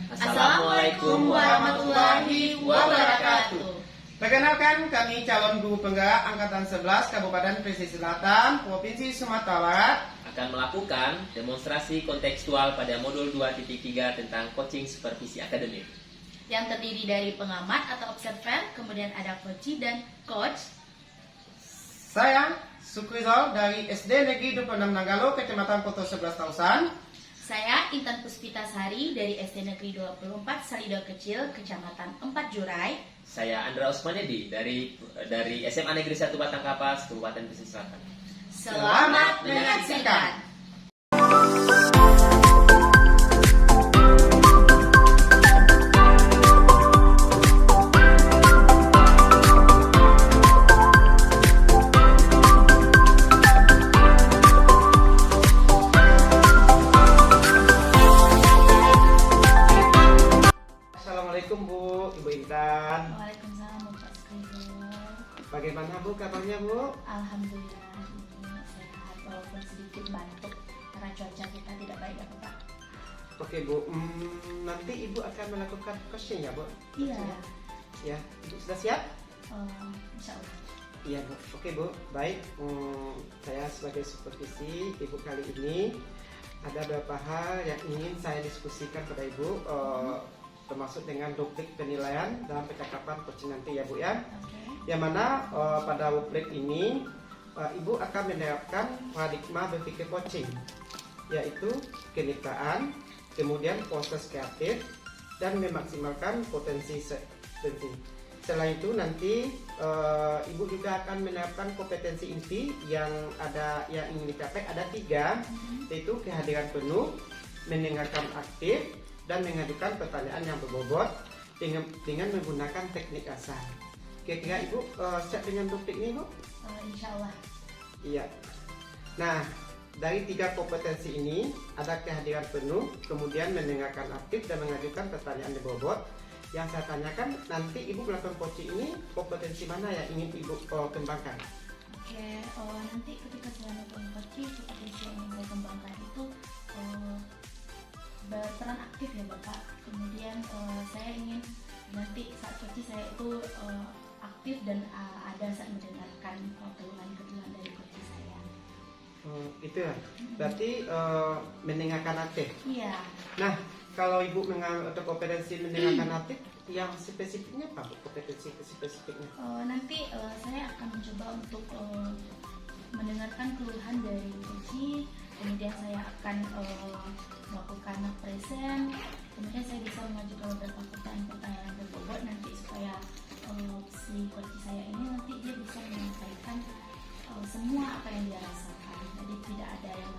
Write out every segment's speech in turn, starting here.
Assalamualaikum warahmatullahi wabarakatuh. Perkenalkan, kami calon guru penggerak Angkatan 11 Kabupaten Pesisir Selatan, Provinsi Sumatera Barat akan melakukan demonstrasi kontekstual pada modul 2.3 tentang coaching supervisi akademik yang terdiri dari pengamat atau observer, kemudian ada coach dan coach. Saya Sukrizal dari SD Negeri 26 Nanggalo, Kecamatan Poto 11 Tausan. Saya Intan Puspita Sari dari SD Negeri 24 Salido Kecil, Kecamatan 4 Jurai. Saya Andra Usmanedi dari SMA Negeri 1 Batang Kapas, Kabupaten Pesisir Selatan. Selamat menyaksikan. Assalamualaikum Bu, Ibu Intan. Waalaikumsalam Bapak Sukrizal. Bagaimana Bu kabarnya Bu? Alhamdulillah ini sehat walaupun sedikit batuk karena cuaca kita tidak baik ya Bapak. Oke Bu, nanti Ibu akan melakukan coaching ya Bu? Iya. Ya, Ibu sudah siap? Insya Allah. Iya Bu, oke Bu, baik. Saya sebagai supervisi Ibu kali ini ada beberapa hal yang ingin saya diskusikan pada Ibu, termasuk dengan rubrik penilaian dalam percakapan coaching nanti ya Bu ya. Yang mana pada rubrik ini Ibu akan menerapkan paradigma berpikir coaching, yaitu kemitraan, kemudian proses kreatif, dan memaksimalkan potensi. Selain itu nanti Ibu juga akan menerapkan kompetensi inti yang ingin dicapai ada 3, yaitu kehadiran penuh, mendengarkan aktif, dan mengajukan pertanyaan yang berbobot dengan menggunakan teknik asal. Kira-kira Ibu siap dengan rubrik ini Bu? Insya Allah. Iya. Nah, dari 3 kompetensi ini ada kehadiran penuh, kemudian mendengarkan aktif, dan mengajukan pertanyaan yang berbobot. Yang saya tanyakan, nanti Ibu melakukan coaching ini kompetensi mana yang ingin Ibu kembangkan? Oke, nanti ketika saya melakukan coaching, kompetensi yang ingin saya kembangkan itu berperan aktif ya Bapak. Kemudian saya ingin nanti saat coaching saya itu aktif dan ada saat mendengarkan keluhan-keluhan dari coaching saya. Itu ya. Berarti mendengarkan aktif. Iya. Nah, kalau Ibu atau kompetensi mendengarkan aktif, yang spesifiknya apa Bu? Kompetensi spesifiknya? Nanti saya akan mencoba untuk mendengarkan keluhan dari coaching. Kemudian saya akan melakukan present. Kemudian saya bisa mengajukan beberapa pertanyaan-pertanyaan yang berbobot nanti supaya si coach saya ini nanti dia bisa menyampaikan semua apa yang dia rasakan. Jadi tidak ada yang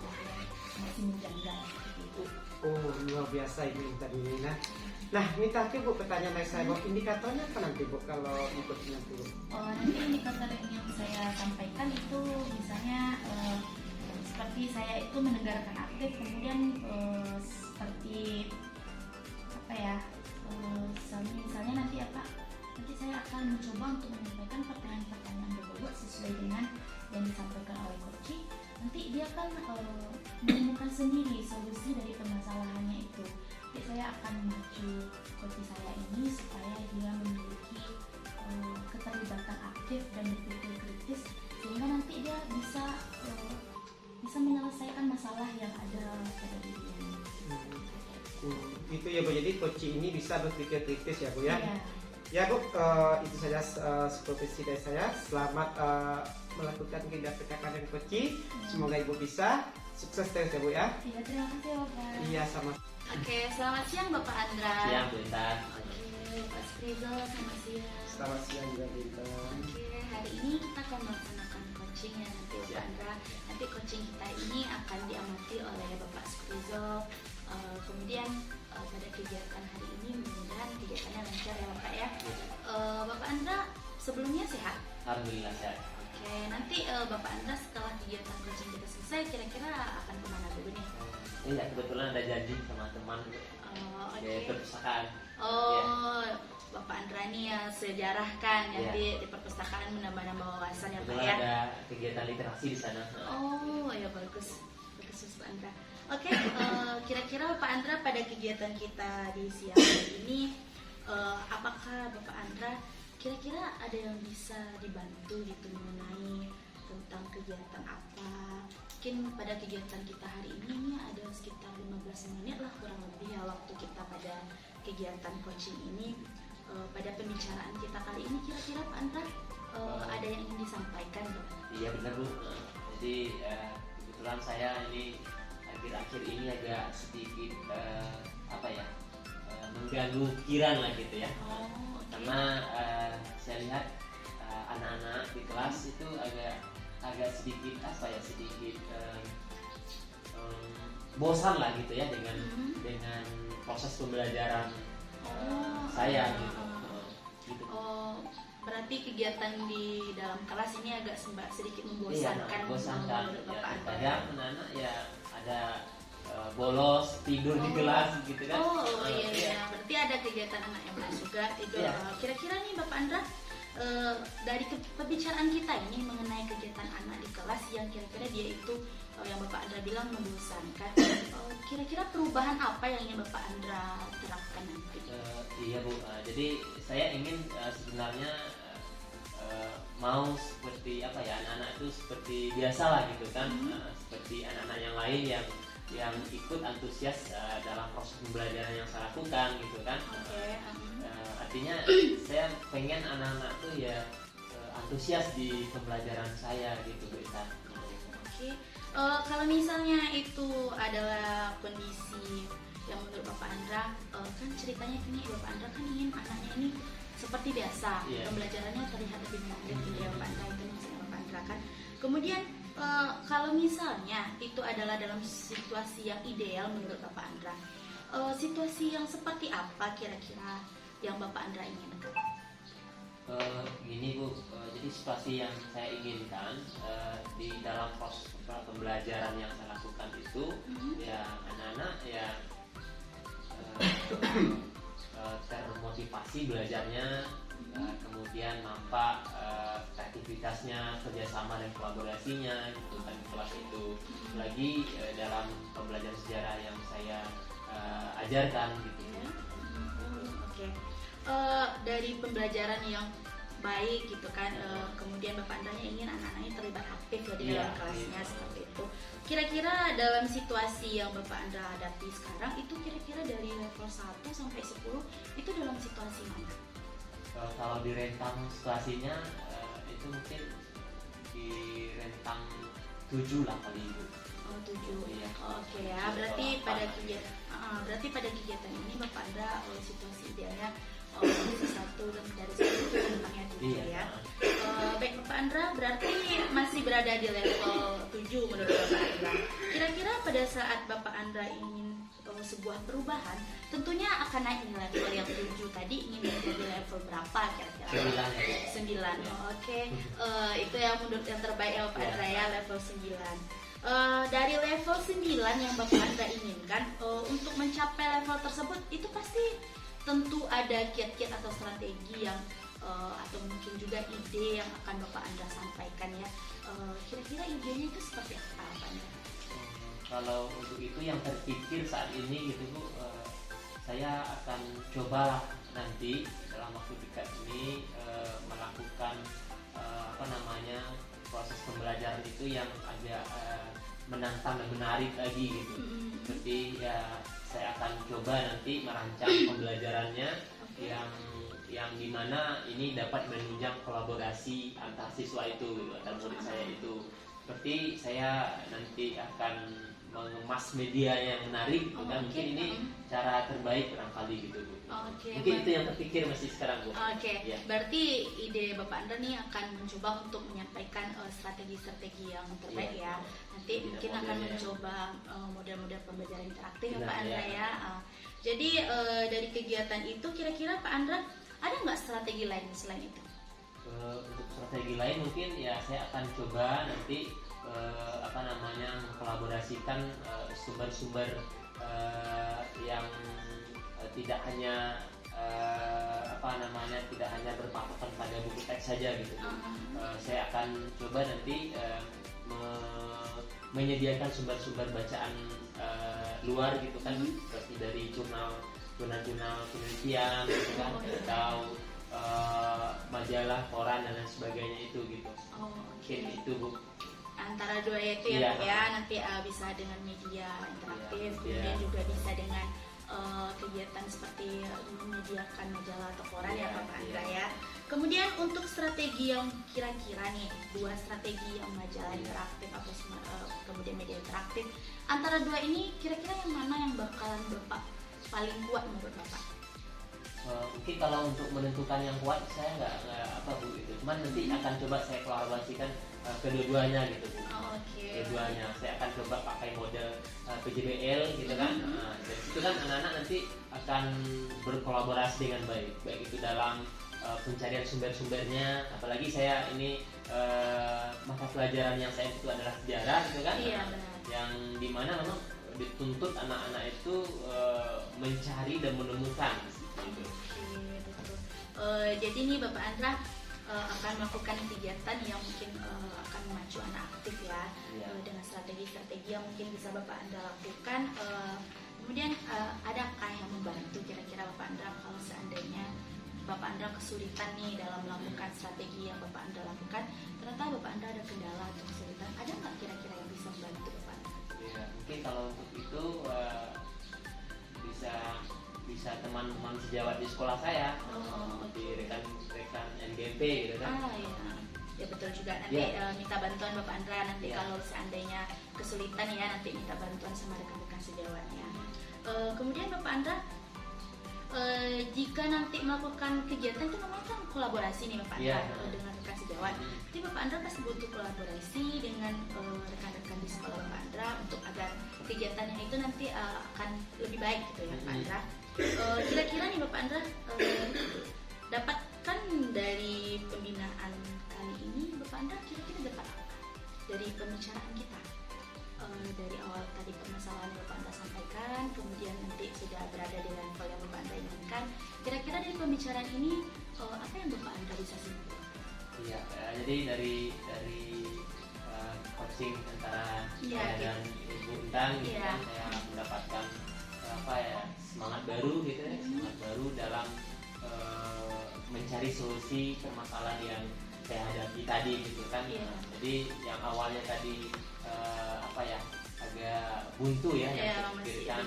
masih menjanggal seperti itu. Oh, luar biasa Ibu Intan ini. Nah, ini terakhir Bu, pertanyaan dari saya Bu, indikatornya apa nanti Bu kalau ikut nanti Bu? Nanti indikator yang saya sampaikan itu misalnya seperti saya itu mendengarkan aktif, kemudian seperti apa ya, misalnya nanti saya akan mencoba untuk menyampaikan pertanyaan-pertanyaan berbobot sesuai dengan yang disampaikan oleh coach. Nanti dia akan menemukan sendiri solusi dari permasalahannya itu. Jadi saya akan memacu coach saya ini supaya dia memiliki keterlibatan aktif dan berpikir kritis, sehingga nanti dia bisa menyelesaikan masalah yang ada pada dirinya. Itu ya Bu, jadi coach ini bisa berpikir kritis ya Bu ya? Iya. Ya Bu, itu saja supervisi dari saya. Selamat melakukan kerja PKK dan coach. Semoga Ibu bisa sukses terus ya Bu ya. Iya, terima kasih Bapak. Iya, sama. Oke, selamat siang Bapak Andra. Siang Bu Intan. Oke, Pak Sukrizal, selamat siang. Selamat siang juga Bu Intan. Oke, hari ini kita akan melaksanakan coaching ya nanti Bapak Andra. Nanti coaching kita ini akan diamati oleh Bapak Sukrizal. Kemudian pada kegiatan hari ini mudah-mudahan kegiatannya lancar ya Bapak ya. Bapak Andra sebelumnya sehat? Alhamdulillah sehat. Oke, nanti Bapak Andra setelah kegiatan coaching kita selesai kira-kira akan kemana dulu nih? Iya, kebetulan ada janji sama teman di perpustakaan. Ya. Bapak Andra nih ya sejarah kan, nanti di perpustakaan menambah-nambah wawasan ya Pak Kebetulan ya. ada kegiatan literasi di sana. Oh ya bagus Pak Andra. Oke, kira-kira Bapak Andra pada kegiatan kita di siang hari ini, apakah Bapak Andra kira-kira ada yang bisa dibantu gitu mengenai tentang kegiatan apa? Mungkin pada kegiatan kita hari ini ada sekitar 15 menit lah kurang lebih ya waktu kita pada kegiatan coaching ini. Pada pembicaraan kita kali ini kira-kira Pak Andra ada yang ingin disampaikan? Iya benar Bu. Jadi kebetulan saya ini akhir-akhir ini agak sedikit mengganggu pikiran lah gitu ya. Okay. Karena saya lihat anak-anak di kelas itu agak sedikit bosan lah gitu ya dengan proses pembelajaran saya gitu. Gitu. Berarti kegiatan di dalam kelas ini agak sedikit membosankan. Iya, membosankan. menurut Ya, Bapak Andra. kadang anak-anak ya ada bolos tidur di kelas gitu kan. Iya. Berarti ada kegiatan anak yang bolos juga tidur. Iya. Kira-kira nih Bapak Andra, dari pembicaraan kita ini mengenai kegiatan anak di kelas yang kira-kira dia itu yang Bapak Andra bilang membosankan, kira-kira perubahan apa yang ingin Bapak Andra terapkan nanti? Iya Bu, jadi saya ingin sebenarnya mau seperti anak-anak itu seperti biasa lah gitu kan, seperti anak-anak yang lain yang ikut antusias dalam proses pembelajaran yang saya lakukan gitu kan. Artinya saya pengen anak-anak tuh ya antusias di pembelajaran saya gitu Bu Ita. Oke. Kalau misalnya itu adalah kondisi yang menurut Bapak Andra, kan ceritanya ini Bapak Andra kan ingin anaknya ini seperti biasa, pembelajarannya terlihat lebih menarik gitu ya Bapak Andra, itu maksudnya Bapak Andra kan. Kemudian kalau misalnya itu adalah dalam situasi yang ideal menurut Bapak Andra, situasi yang seperti apa kira-kira yang Bapak Andra inginkan? Gini Bu, jadi situasi yang saya inginkan di dalam proses pembelajaran yang saya lakukan itu ya anak-anak ya termotivasi belajarnya, kemudian nampak kreativitasnya, kerjasama dan kolaborasinya gitu kan di kelas itu. Lagi dalam pembelajaran sejarah yang saya ajarkan gitu. Oke. Dari pembelajaran yang baik gitu kan, kemudian Bapak Andra ingin anak-anaknya terlibat aktif ya di dalam kelasnya seperti itu. Kira-kira dalam situasi yang Bapak Andra hadapi sekarang itu kira-kira dari level 1 sampai 10 itu dalam situasi mana? Kalau di rentang situasinya itu mungkin di rentang 7 lah kali itu. 7. Iya. Oke ya, berarti pada kegiatan ini Bapak Andra situasi idealnya satu dan dari satu itu rentangnya 7 ya. Baik Bapak Andra, berarti masih berada di level 7 menurut Bapak Andra. Kira-kira pada saat Bapak Andra ingin sebuah perubahan, tentunya akan naik di level yang 7 tadi, ingin menjadi level berapa kira-kira? 9. Oke. Itu yang menurut yang terbaik ya Bapak Andra ya, level 9. Dari level 9 yang Bapak Andra inginkan, untuk mencapai level tersebut itu pasti tentu ada kiat-kiat atau strategi yang atau mungkin juga ide yang akan Bapak Andra sampaikan ya. Kira-kira idenya itu seperti apa Pak Andra? Kalau untuk itu yang terpikir saat ini gitu Bu, saya akan coba nanti dalam waktu dekat ini melakukan proses pembelajaran itu yang agak menantang dan menarik lagi gitu. Seperti ya saya akan coba nanti merancang pembelajarannya yang dimana ini dapat menunjang kolaborasi antar siswa itu gitu, antar murid saya itu. Seperti saya nanti akan mengemas media yang menarik, mungkin ini cara terbaik barangkali gitu Bu. Mungkin itu yang terpikir masih sekarang Bu. Ya. Berarti ide Bapak Andra nih akan mencoba untuk menyampaikan strategi-strategi yang terbaik ya. Nanti mungkin akan mencoba model-model pembelajaran interaktif ya Pak Andra ya. Jadi dari kegiatan itu kira-kira Pak Andra ada nggak strategi lain selain itu? Untuk strategi lain mungkin ya saya akan coba nanti mengkolaborasikan sumber-sumber yang tidak hanya tidak hanya berpatokan pada buku teks saja gitu. Saya akan coba nanti menyediakan sumber-sumber bacaan luar gitu kan, seperti dari jurnal-jurnal penelitian gitu kan, atau majalah, koran dan lain sebagainya itu gitu. Mungkin itu Bu. Antara dua itu ya, Bu, ya. Nanti bisa dengan media interaktif, kemudian juga bisa dengan kegiatan seperti menyediakan majalah atau koran ya Bapak Andra ya. Kemudian untuk strategi yang kira-kira nih, dua strategi yang majalah interaktif atau kemudian media interaktif, antara dua ini kira-kira yang mana yang bakalan Bapak paling kuat menurut Bapak? Mungkin kalau untuk menentukan yang kuat saya nggak apa Bu itu, cuman nanti akan coba saya kolaborasikan kedua-duanya gitu Bu. Kedua-duanya saya akan coba pakai model PJBL gitu kan. Dari situ kan anak-anak nanti akan berkolaborasi dengan baik itu dalam pencarian sumber-sumbernya. Apalagi saya ini mata pelajaran yang saya itu adalah sejarah gitu kan. Yang dimana memang dituntut anak-anak itu mencari dan menemukan. Betul. Jadi nih Bapak Andra akan melakukan kegiatan yang mungkin akan memacu anak aktif ya, dengan strategi-strategi yang mungkin bisa Bapak Andra lakukan. Kemudian adakah yang membantu kira-kira Bapak Andra kalau seandainya Bapak Andra kesulitan nih dalam melakukan strategi yang Bapak Andra lakukan, ternyata Bapak Andra ada kendala atau kesulitan, ada nggak kira-kira yang bisa membantu Bapak Andra? Ya, mungkin kalau untuk itu bisa teman-teman sejawat di sekolah saya, di rekan NGP gitu kan. Ya betul juga, nanti minta bantuan Bapak Andra nanti kalau seandainya kesulitan ya, nanti minta bantuan sama rekan-rekan sejawatnya. Kemudian Bapak Andra, jika nanti melakukan kegiatan itu namanya kan kolaborasi nih Bapak Andra dengan rekan sejawat. Jadi Bapak Andra pasti butuh kolaborasi dengan rekan-rekan di sekolah Bapak Andra untuk agar kegiatannya itu nanti akan lebih baik gitu ya Bapak Andra. Kira-kira nih Bapak Andra, dapatkan dari pembinaan kali ini Bapak Andra kira-kira dapat apa dari pembicaraan kita? Dari awal tadi permasalahan yang Bapak Andra sampaikan, kemudian nanti sudah berada di level yang Bapak Andra inginkan. Kira-kira dari pembicaraan ini apa yang Bapak Andra bisa simpulkan? Iya, jadi dari coaching antara saya dan Ibu Intan gitu kan, saya mendapatkan semangat baru gitu ya, semangat baru dalam mencari solusi permasalahan yang saya hadapi tadi gitu kan. Jadi yang awalnya tadi agak buntu ya, yang saya pikirkan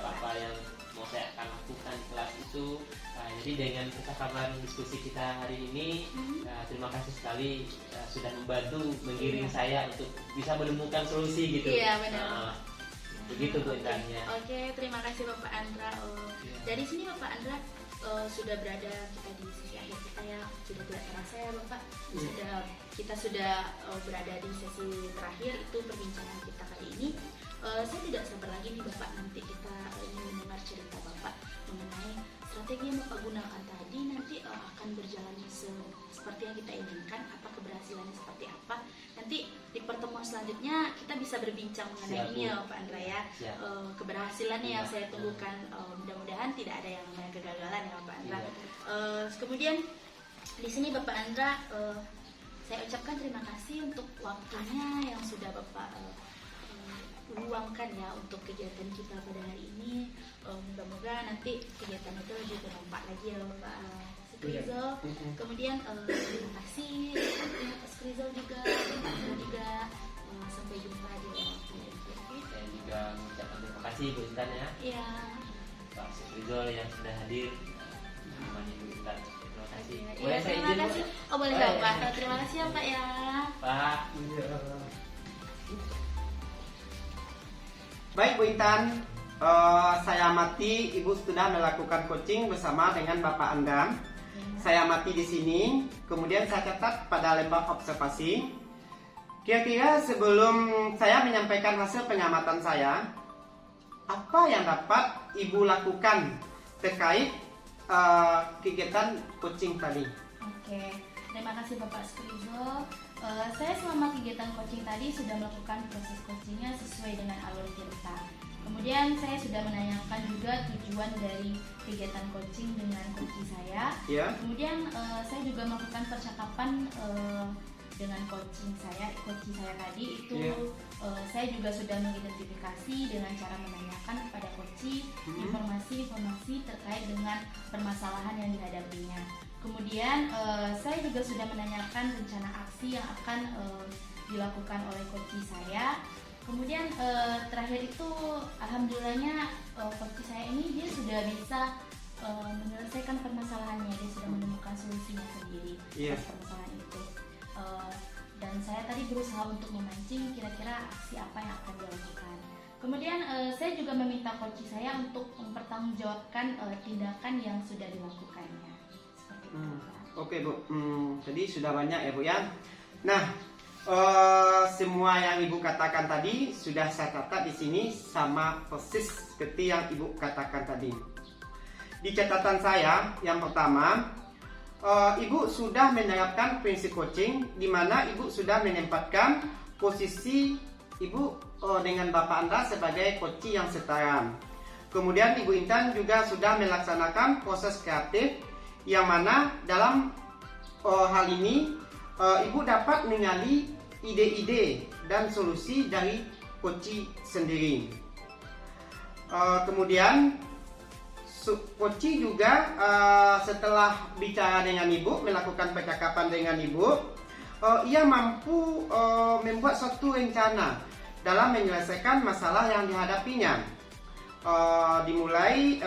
apa yang mau saya akan lakukan kelas itu. Jadi dengan kesempatan diskusi kita hari ini, terima kasih sekali sudah membantu mengiring saya untuk bisa menemukan solusi gitu. Iya benar. Begitu Bu Intannya. Oke, terima kasih Bapak Andra. Dari sini Bapak Andra sudah berada kita di sisi akhir kita ya, sudah tidak terasa ya Bapak. Kita sudah berada di sesi terakhir, itu perbincangan kita kali ini. Saya tidak sabar lagi nih Bapak, nanti kita ingin mendengar cerita Bapak mengenai strategi yang Bapak gunakan tadi nanti akan berjalan seperti yang kita inginkan, apa keberhasilannya seperti apa. Nanti di pertemuan selanjutnya kita bisa berbincang mengenai ini ya Pak Andra ya. Keberhasilannya yang saya tunggukan, mudah-mudahan tidak ada yang namanya kegagalan ya Pak Andra. Kemudian di sini Bapak Andra, saya ucapkan terima kasih untuk waktunya yang sudah Bapak luangkan ya untuk kegiatan kita pada hari ini. Moga-moga nanti kegiatan itu lebih berdampak lagi ya Bapak Skrizel. Kemudian terima kasih Pak Skrizel juga. Sampai jumpa di waktu berikutnya. Saya juga mengucapkan terima kasih Bu Intan ya. Iya. Pak Skrizel yang sudah hadir menemani Bu Intan. Terima kasih. Boleh saya izin Bu? Oh boleh Pak. Terima kasih ya Pak ya. Pak. Baik Bu Intan, saya amati Ibu sudah melakukan coaching bersama dengan Bapak Andra. Saya amati di sini, kemudian saya catat pada lembar observasi. Kira-kira sebelum saya menyampaikan hasil pengamatan saya, apa yang dapat Ibu lakukan terkait kegiatan coaching tadi? Oke, terima kasih Bapak Skrizel. Saya selama kegiatan coaching tadi sudah melakukan proses coachingnya sesuai dengan alur cerita. Kemudian saya sudah menanyakan juga tujuan dari kegiatan coaching dengan coach saya. Kemudian saya juga melakukan percakapan dengan coaching saya tadi itu saya juga sudah mengidentifikasi dengan cara menanyakan kepada coach informasi-informasi terkait dengan permasalahan yang dihadapinya. Kemudian saya juga sudah menanyakan rencana aksi yang akan dilakukan oleh coach saya. Kemudian terakhir itu alhamdulillahnya coach saya ini dia sudah bisa menyelesaikan permasalahannya, dia sudah menemukan solusinya sendiri atas permasalahan itu. Dan saya tadi berusaha untuk memancing kira-kira aksi apa yang akan dilakukan. Kemudian saya juga meminta coach saya untuk mempertanggungjawabkan tindakan yang sudah dilakukannya. Seperti itu. Oke Bu, jadi sudah banyak ya Bu ya. Nah, semua yang Ibu katakan tadi sudah saya catat di sini sama persis seperti yang Ibu katakan tadi. Di catatan saya, yang pertama, Ibu sudah menerapkan prinsip coaching, di mana Ibu sudah menempatkan posisi Ibu dengan Bapak Anda sebagai coach yang setara. Kemudian Ibu Intan juga sudah melaksanakan proses kreatif, yang mana dalam hal ini Ibu dapat mengali ide-ide dan solusi dari coach sendiri. Kemudian coach juga setelah bicara dengan Ibu, melakukan percakapan dengan Ibu, ia mampu membuat suatu rencana dalam menyelesaikan masalah yang dihadapinya. Dimulai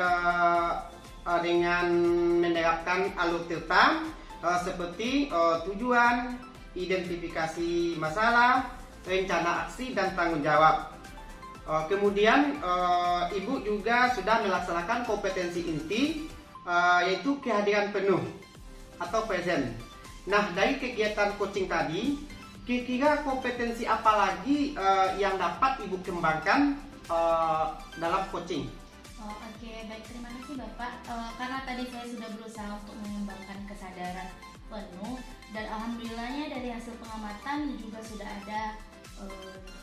dengan menerapkan alur cerita seperti tujuan, identifikasi masalah, rencana aksi, dan tanggung jawab. Kemudian Ibu juga sudah melaksanakan kompetensi inti, yaitu kehadiran penuh atau present. Nah, dari kegiatan coaching tadi, kira-kira kompetensi apa lagi yang dapat Ibu kembangkan dalam coaching? Oke, baik, terima kasih Bapak. Karena tadi saya sudah berusaha untuk mengembangkan kesadaran penuh, dan alhamdulillahnya dari hasil pengamatan juga sudah ada.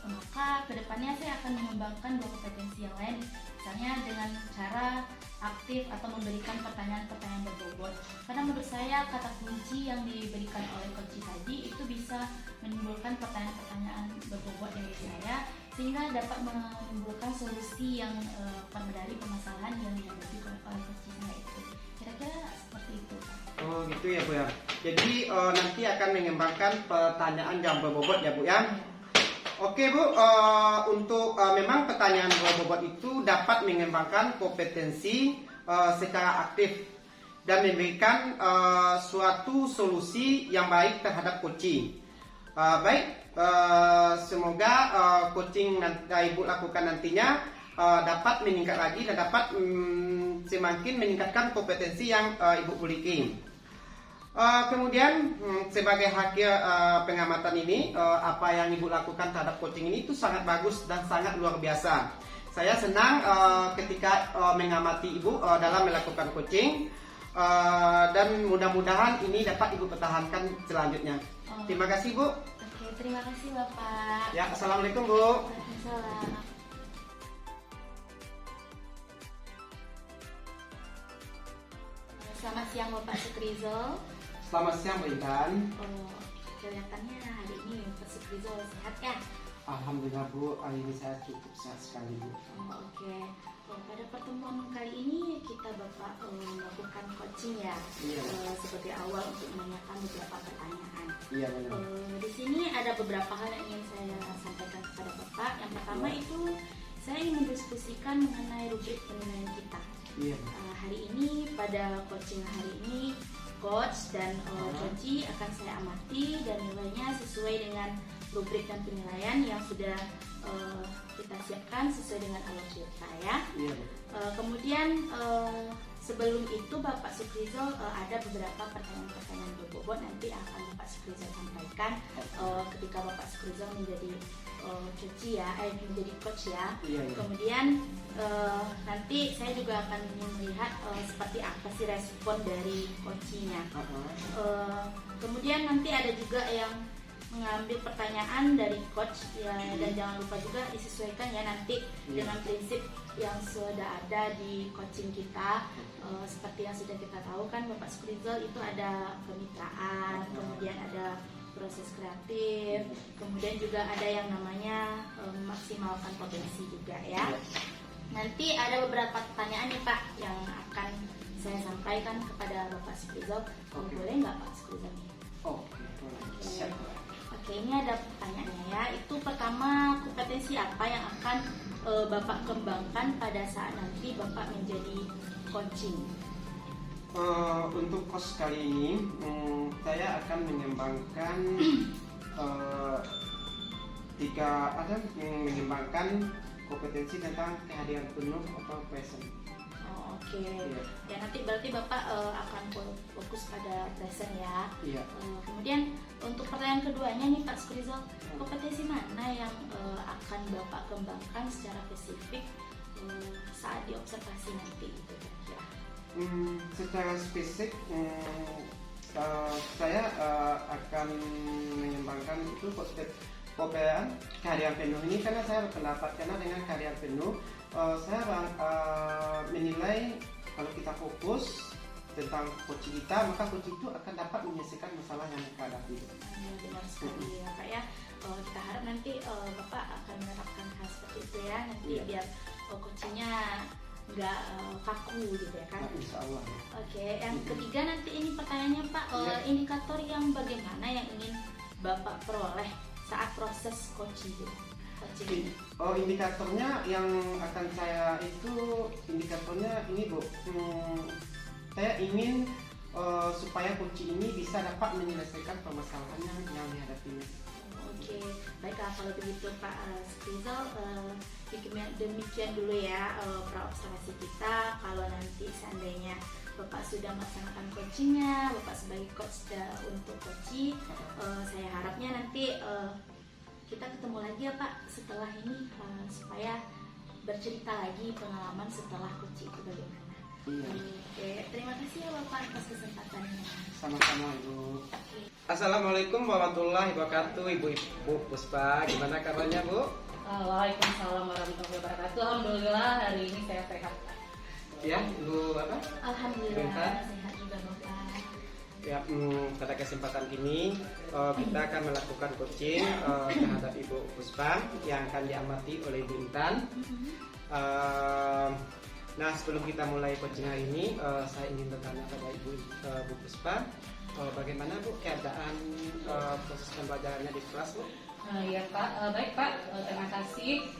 Maka kedepannya saya akan mengembangkan 2 kompetensi yang lain, misalnya dengan cara aktif atau memberikan pertanyaan-pertanyaan berbobot. Karena menurut saya kata kunci yang diberikan oleh coach tadi itu bisa menimbulkan pertanyaan-pertanyaan berbobot dari saya, sehingga dapat menimbulkan solusi yang dari permasalahan yang dihadapi oleh coach saya itu. Kira-kira seperti itu, Pak. Oh gitu ya Bu ya. Jadi nanti akan mengembangkan pertanyaan yang berbobot ya Bu ya. Oke Bu, untuk memang pertanyaan berbobot itu dapat mengembangkan kompetensi secara aktif dan memberikan suatu solusi yang baik terhadap coaching. Semoga coaching Ibu lakukan nantinya dapat meningkat lagi dan dapat semakin meningkatkan kompetensi yang Ibu miliki. Kemudian sebagai hasil pengamatan ini, apa yang Ibu lakukan terhadap coaching ini itu sangat bagus dan sangat luar biasa. Saya senang ketika mengamati Ibu dalam melakukan coaching, dan mudah-mudahan ini dapat Ibu pertahankan selanjutnya. Terima kasih Bu. Oke, terima kasih Bapak. Ya, assalamualaikum Bu. Waalaikumsalam. Selamat siang Bapak Sukrizal. Selamat siang Bu Intan. Kelihatannya hari ini Pak Sukrizal sehat ya? Alhamdulillah Bu, hari ini saya cukup sehat sekali Bu. Oke. Pada pertemuan kali ini kita Bapak melakukan coaching ya, sebagai awal untuk menanyakan beberapa pertanyaan. Iya benar. Di sini ada beberapa hal yang ingin saya sampaikan kepada Bapak. Yang pertama itu saya ingin mendiskusikan mengenai rubrik penilaian kita. Iya. Hari ini pada coaching hari ini coach dan coach akan saya amati dan nilainya sesuai dengan rubrik dan penilaian yang sudah kita siapkan sesuai dengan alur cerita ya. Iya. Kemudian sebelum itu Bapak Sukrizal ada beberapa pertanyaan-pertanyaan berbobot nanti akan Bapak Sukrizal sampaikan ketika Bapak Sukrizal menjadi menjadi coach ya. Iya. Kemudian nanti saya juga akan melihat seperti apa sih respon dari coachnya. Kemudian nanti ada juga yang mengambil pertanyaan dari coach ya, dan jangan lupa juga disesuaikan ya nanti dengan prinsip yang sudah ada di coaching kita. Seperti yang sudah kita tahu kan Bapak Sukrizal itu ada kemitraan, kemudian ada proses kreatif, kemudian juga ada yang namanya memaksimalkan potensi juga ya. Nanti ada beberapa pertanyaan nih Pak yang akan saya sampaikan kepada Bapak Sukrizal. Boleh nggak Pak Sukrizal? Siap. Oke, ini ada pertanyaannya ya. Itu pertama, kompetensi apa yang akan Bapak kembangkan pada saat nanti Bapak menjadi coaching? Untuk course kali ini saya akan mengembangkan mengembangkan kompetensi tentang kehadiran penuh atau present. Oke. Ya nanti berarti Bapak akan fokus pada present ya. Iya. Kemudian untuk pertanyaan keduanya nih Pak Sukrizal, kompetensi mana yang akan Bapak kembangkan secara spesifik saat diobservasi nanti gitu kira-kira? Secara spesifik saya akan mengembangkan itu kehadiran penuh ini, karena saya berpendapat karena dengan kehadiran penuh saya menilai kalau kita fokus tentang coaching kita, maka coaching itu akan dapat menyelesaikan masalah yang kita hadapi. Benar sekali ya Pak ya. Kita harap nanti Bapak akan menerapkan hal seperti itu ya, nanti biar coachingnya nggak kaku gitu ya kan. Insya Allah. Oke, yang ketiga nanti ini pertanyaannya Pak, indikator yang bagaimana yang ingin Bapak peroleh saat proses coaching? Indikatornya yang akan saya indikatornya ini Bu, saya ingin supaya coaching ini bisa dapat menyelesaikan permasalahan yang dihadapinya. Oke, baiklah kalau begitu Pak Sukrizal, demikian dulu ya praobservasi kita. Kalau nanti seandainya Bapak sudah melaksanakan coachingnya, Bapak sebagai coach untuk coaching, saya harapnya nanti kita ketemu lagi ya Pak setelah ini supaya bercerita lagi pengalaman setelah coaching itu bagaimana. Oke, terima kasih ya Bapak atas kesempatannya. Sama-sama Ibu. Assalamualaikum warahmatullahi wabarakatuh, Ibu Puspa. Gimana kabarnya Bu? Waalaikumsalam warahmatullahi wabarakatuh. Alhamdulillah hari ini saya sehat. Ya, Ibu apa? Alhamdulillah sehat juga Bapak. Ya, pada kesempatan ini kita akan melakukan coaching terhadap Ibu Puspa yang akan diamati oleh Ibu Intan. Nah, sebelum kita mulai coaching hari ini, saya ingin bertanya pada Ibu Puspa, bagaimana Bu keadaan proses pembelajarannya di kelas Bu? Ya Pak, baik Pak, terima kasih.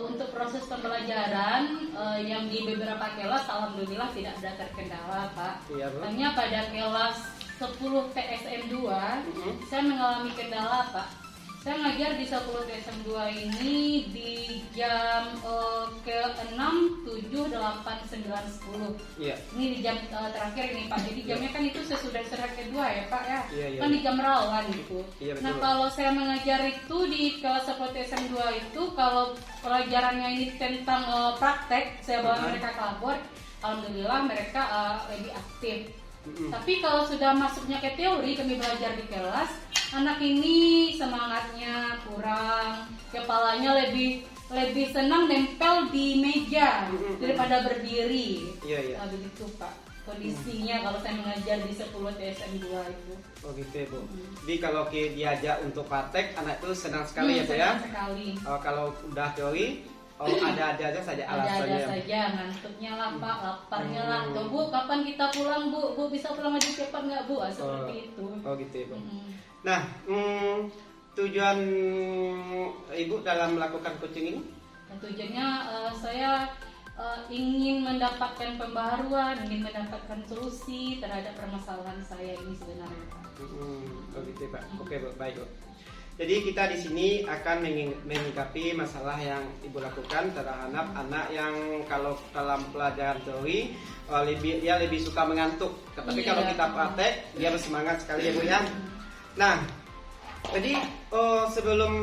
Untuk proses pembelajaran yang di beberapa kelas alhamdulillah tidak ada terkendala Pak. Iya, Bu. Hanya pada kelas 10 TSM 2 saya mengalami kendala Pak. Saya ngajar di 10 TSM 2 ini di jam ke-6, 7, 8, 9, 10. Iya. Ini di jam terakhir ini Pak. Jadi jamnya kan itu sesudah istirahat kedua ya Pak ya. Iya. Kan di jam rawan gitu. Iya, betul. Nah kalau saya mengajar itu di kelas 10 TSM 2 itu, kalau pelajarannya ini tentang praktek, saya bawa mereka ke labor, alhamdulillah mereka lebih aktif. Tapi kalau sudah masuknya ke teori, kami belajar di kelas, anak ini semangatnya kurang, kepalanya lebih senang nempel di meja daripada berdiri. Iya. Begitu Pak kondisinya kalau saya mengajar di 10 TSM 2 itu. Oh gitu ya Bu. Jadi kalau diajak untuk praktek, anak itu senang sekali ya Bu ya? Senang sekali. Kalau udah teori, ada saja alasannya. Ada saja, ngantuknya lah Pak, laparnya lah. Tuh Bu, kapan kita pulang Bu? Bu bisa pulang aja cepat nggak Bu? Seperti itu. Oh gitu ya Bu. Nah, tujuan Ibu dalam melakukan coaching ini? Tujuannya saya ingin mendapatkan pembaharuan, ingin mendapatkan solusi terhadap permasalahan saya ini sebenarnya Pak. Oh gitu ya Pak. Oke Bu, baik Bu. Jadi kita di sini akan menyikapi masalah yang Ibu lakukan terhadap anak yang kalau dalam pelajaran teori dia lebih suka mengantuk. Tapi kalau kita praktek dia bersemangat sekali ya Bu ya. Nah, jadi sebelum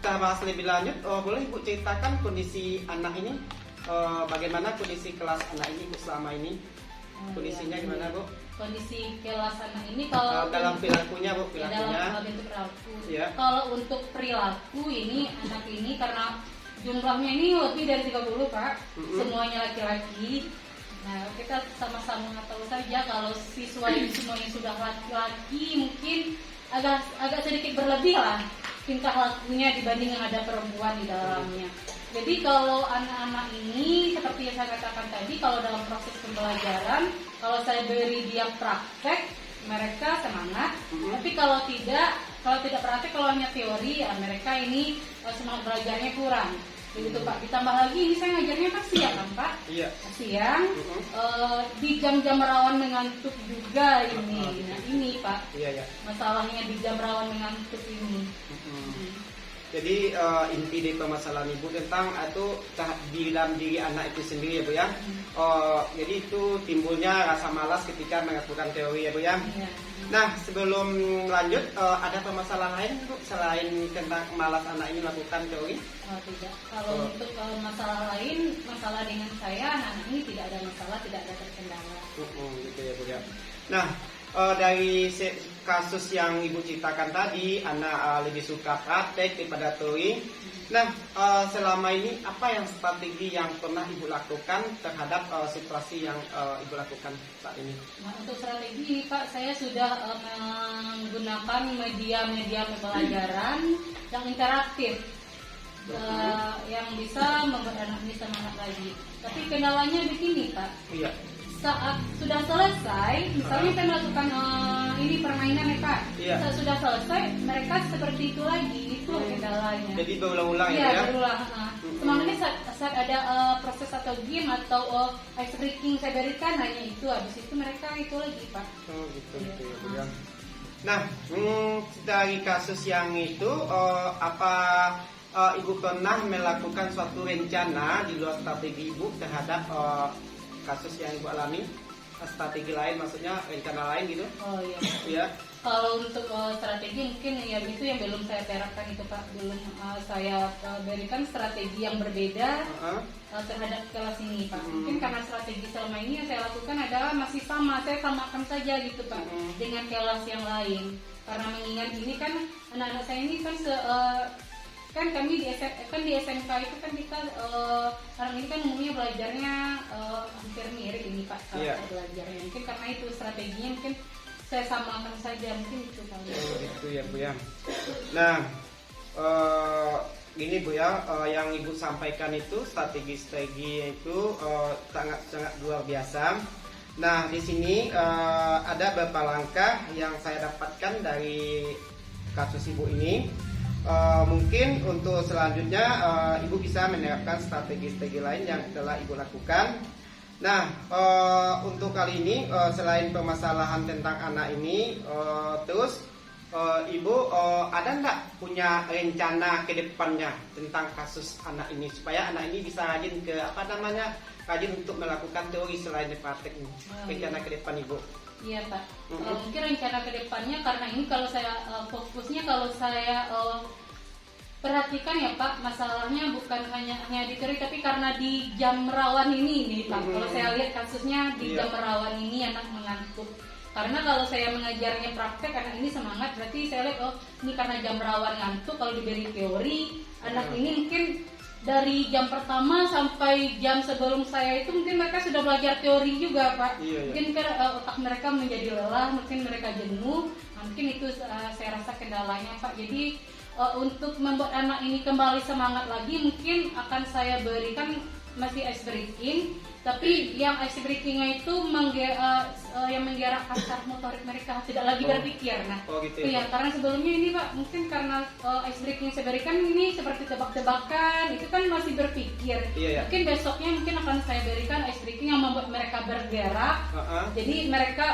kita bahas lebih lanjut, boleh Ibu ceritakan kondisi anak ini, bagaimana kondisi kelas anak ini Bu selama ini? Kondisinya gimana Bu? Kondisi kelas anak ini kalau dalam perilakunya Bu, dalam bentuk perilaku. Ya. Kalau untuk perilaku ini anak ini karena jumlahnya ini lebih dari 30 Pak, semuanya laki-laki. Nah kita sama-sama tahu saja kalau siswa ini semuanya sudah laki-laki, mungkin agak sedikit berlebih lah tingkah lakunya dibanding yang ada perempuan di dalamnya. Jadi kalau anak-anak ini seperti yang saya katakan tadi, kalau dalam proses pembelajaran, kalau saya beri dia praktek, mereka semangat. Tapi kalau tidak praktek, kalau hanya teori, ya mereka ini semangat belajarnya kurang. Begitu Pak. Ditambah lagi ini saya ngajarnya kan siang kan Pak? Iya. Siang, di jam-jam rawan mengantuk juga ini. Nah ini Pak. Iya. Masalahnya di jam rawan mengantuk ini. Jadi inti dari permasalahan ibu tentang itu di dalam diri anak itu sendiri ya Bu ya. Jadi itu timbulnya rasa malas ketika melakukan teori ya Bu ya. Nah sebelum lanjut ada permasalahan lain Bu selain tentang malas anak ini melakukan teori? Tidak. Kalau untuk masalah lain, masalah dengan saya anak ini tidak ada masalah, tidak ada terkendala. Gitu ya Bu ya. Nah dari kasus yang Ibu ceritakan tadi, anak lebih suka praktek daripada teori. Nah, selama ini apa yang strategi yang pernah Ibu lakukan terhadap situasi yang Ibu lakukan saat ini? Nah, untuk strategi ini Pak, saya sudah menggunakan media-media pembelajaran yang interaktif. Yang bisa membuat anak ini semangat lagi. Tapi kendalanya begini Pak. Iya. Saat sudah selesai, misalnya saya melakukan ini permainan ya Pak. Iya. Saat sudah selesai, mereka seperti itu lagi, itu kendalanya. Jadi berulang-ulang ya? Iya, berulang. Semangatnya saat ada proses atau game atau ice breaking saya berikan hanya itu, habis itu mereka itu lagi Pak. Oh gitu, ya. Nah, dari kasus yang itu, apa Ibu pernah melakukan suatu rencana di luar strategi Ibu terhadap kasus yang Ibu alami? Strategi lain maksudnya rencana lain gitu? Oh iya. Iya. Kalau untuk strategi mungkin ya itu yang belum saya terapkan itu Pak, belum saya berikan strategi yang berbeda terhadap kelas ini Pak. Mungkin karena strategi selama ini yang saya lakukan adalah masih sama, saya samakan saja gitu Pak dengan kelas yang lain. Karena mengingat ini kan anak-anak saya ini kan kan kami di SMK itu kan kita sekarang ini kan umumnya belajarnya hampir mirip ini Pak belajarnya. Mungkin karena itu strateginya mungkin saya samakan saja, mungkin itu kali. Gitu ya Bu ya. Nah gini Bu ya, yang Ibu sampaikan itu strategi-strategi itu sangat luar biasa. Nah di sini ada beberapa langkah yang saya dapatkan dari kasus Ibu ini. Mungkin untuk selanjutnya Ibu bisa menerapkan strategi-strategi lain yang telah Ibu lakukan. Nah, untuk kali ini selain permasalahan tentang anak ini, terus Ibu ada nggak punya rencana ke depannya tentang kasus anak ini supaya anak ini bisa rajin rajin untuk melakukan teori selain di praktek ini? Rencana ke depan Ibu? Iya Pak, mungkin rencana kedepannya karena ini kalau saya fokusnya kalau saya perhatikan ya Pak, masalahnya bukan hanya di teori tapi karena di jam rawan ini Pak. Kalau saya lihat kasusnya di jam rawan ini anak mengantuk. Karena kalau saya mengajarnya praktek anak ini semangat, berarti saya lihat ini karena jam rawan ngantuk. Kalau diberi teori anak ini mungkin dari jam pertama sampai jam sebelum saya itu mungkin mereka sudah belajar teori juga Pak. Mungkin otak mereka menjadi lelah, mungkin mereka jenuh. Mungkin itu saya rasa kendalanya Pak. Jadi untuk membuat anak ini kembali semangat lagi mungkin akan saya berikan masih ice breaking. Tapi yang ice breakingnya itu yang menggerakkan saraf motorik mereka, tidak lagi berpikir. Nah, gitu ya. Karena sebelumnya ini Pak, mungkin karena ice breaking yang saya berikan ini seperti tebak-tebakan, itu kan masih berpikir. Mungkin besoknya mungkin akan saya berikan ice breaking yang membuat mereka bergerak. Jadi mereka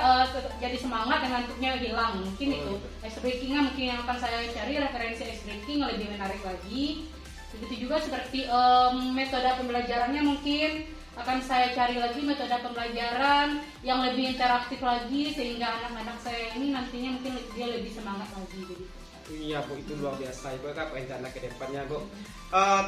jadi semangat dan ngantuknya hilang. Mungkin itu ice breakingnya mungkin yang akan saya cari referensi ice breaking yang lebih menarik lagi. Begitu juga seperti metode pembelajarannya mungkin akan saya cari lagi metode pembelajaran yang lebih interaktif lagi sehingga anak-anak saya ini nantinya mungkin dia lebih semangat lagi gitu. Iya Bu, itu luar biasa Ibu kan rencana ke depannya Bu.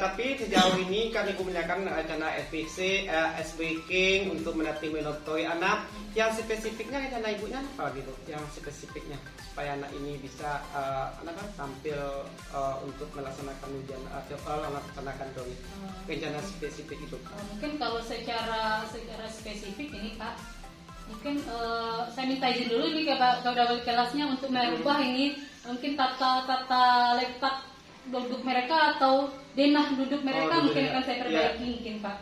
Tapi sejauh ini kan Ibu menyampaikan rencana SBC, S-Breaking untuk melatih mentoring anak. Yang spesifiknya rencana Ibunya apa gitu? Yang spesifiknya supaya anak ini bisa tampil untuk melaksanakan ujian TOEFL, melaksanakan teori. Rencana spesifik itu. Mungkin kalau secara spesifik ini Pak, mungkin saya minta izin dulu nih ke Bapak kelasnya untuk merubah ini mungkin tata letak duduk mereka atau denah duduk mereka mungkin akan saya perbaiki mungkin Pak.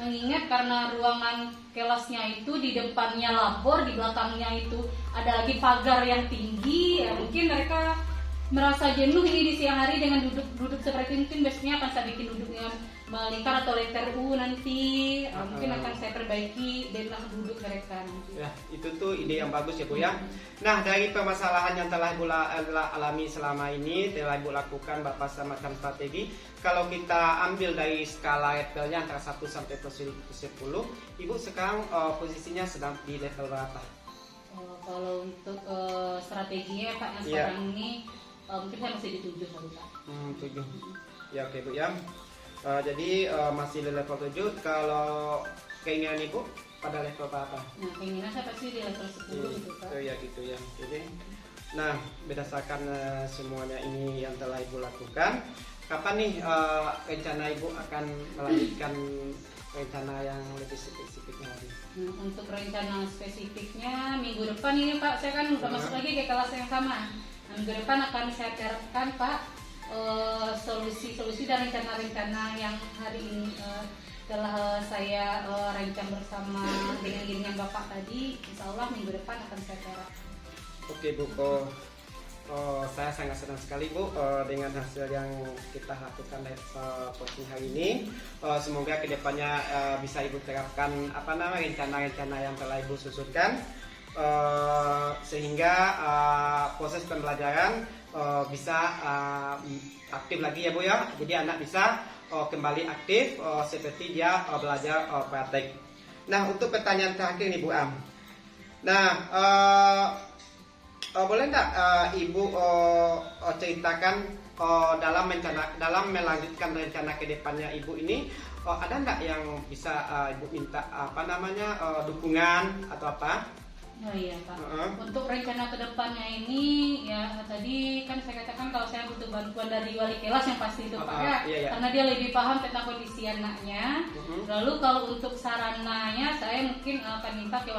Mengingat karena ruangan kelasnya itu di depannya labor, di belakangnya itu ada lagi pagar yang tinggi, ya mungkin mereka merasa jenuh ini di siang hari dengan duduk seperti ini. Mungkin besoknya akan saya bikin duduknya melingkar atau letter U nanti, mungkin akan saya perbaiki denah duduk mereka nanti. Ya, itu tuh ide yang bagus ya Bu ya. Nah, dari permasalahan yang telah Ibu alami selama ini, telah Ibu lakukan Bapak semacam strategi. Kalau kita ambil dari skala levelnya antara 1 sampai 10, Ibu sekarang posisinya sedang di level berapa? Kalau untuk strateginya Pak yang sekarang ini mungkin saya masih di 7 kali Pak. 7. Ya oke Bu ya. Jadi masih di level 7. Kalau keinginan Ibu pada level berapa? Nah, keinginan saya pasti di level 10 gitu Pak. Ya gitu ya. Jadi, nah berdasarkan semuanya ini yang telah Ibu lakukan, kapan nih rencana Ibu akan melanjutkan rencana yang lebih spesifiknya lagi? Untuk rencana spesifiknya minggu depan ini Pak, saya kan udah masuk lagi ke kelas yang sama. Minggu depan akan saya terapkan Pak solusi-solusi dan rencana-rencana yang hari ini telah saya rancang bersama dengan jaringan Bapak tadi. Insya Allah minggu depan akan saya terap. Oke Bu, saya sangat senang sekali Bu dengan hasil yang kita lakukan coaching hari ini. Semoga kedepannya bisa Ibu terapkan rencana-rencana yang telah Ibu susunkan, sehingga proses pembelajaran bisa aktif lagi ya Bu ya. Jadi anak bisa kembali aktif seperti dia belajar praktek. Nah, untuk pertanyaan terakhir nih Bu Am. Nah, boleh nggak Ibu ceritakan dalam melanjutkan rencana kedepannya Ibu ini, ada nggak yang bisa Ibu minta dukungan atau apa? Oh iya Pak. Untuk rencana kedepannya ini ya tadi kan saya katakan kalau saya butuh bantuan dari wali kelas yang pasti itu Pak ya, iya. karena dia lebih paham tentang kondisi anaknya. Lalu kalau untuk sarananya saya mungkin akan minta ke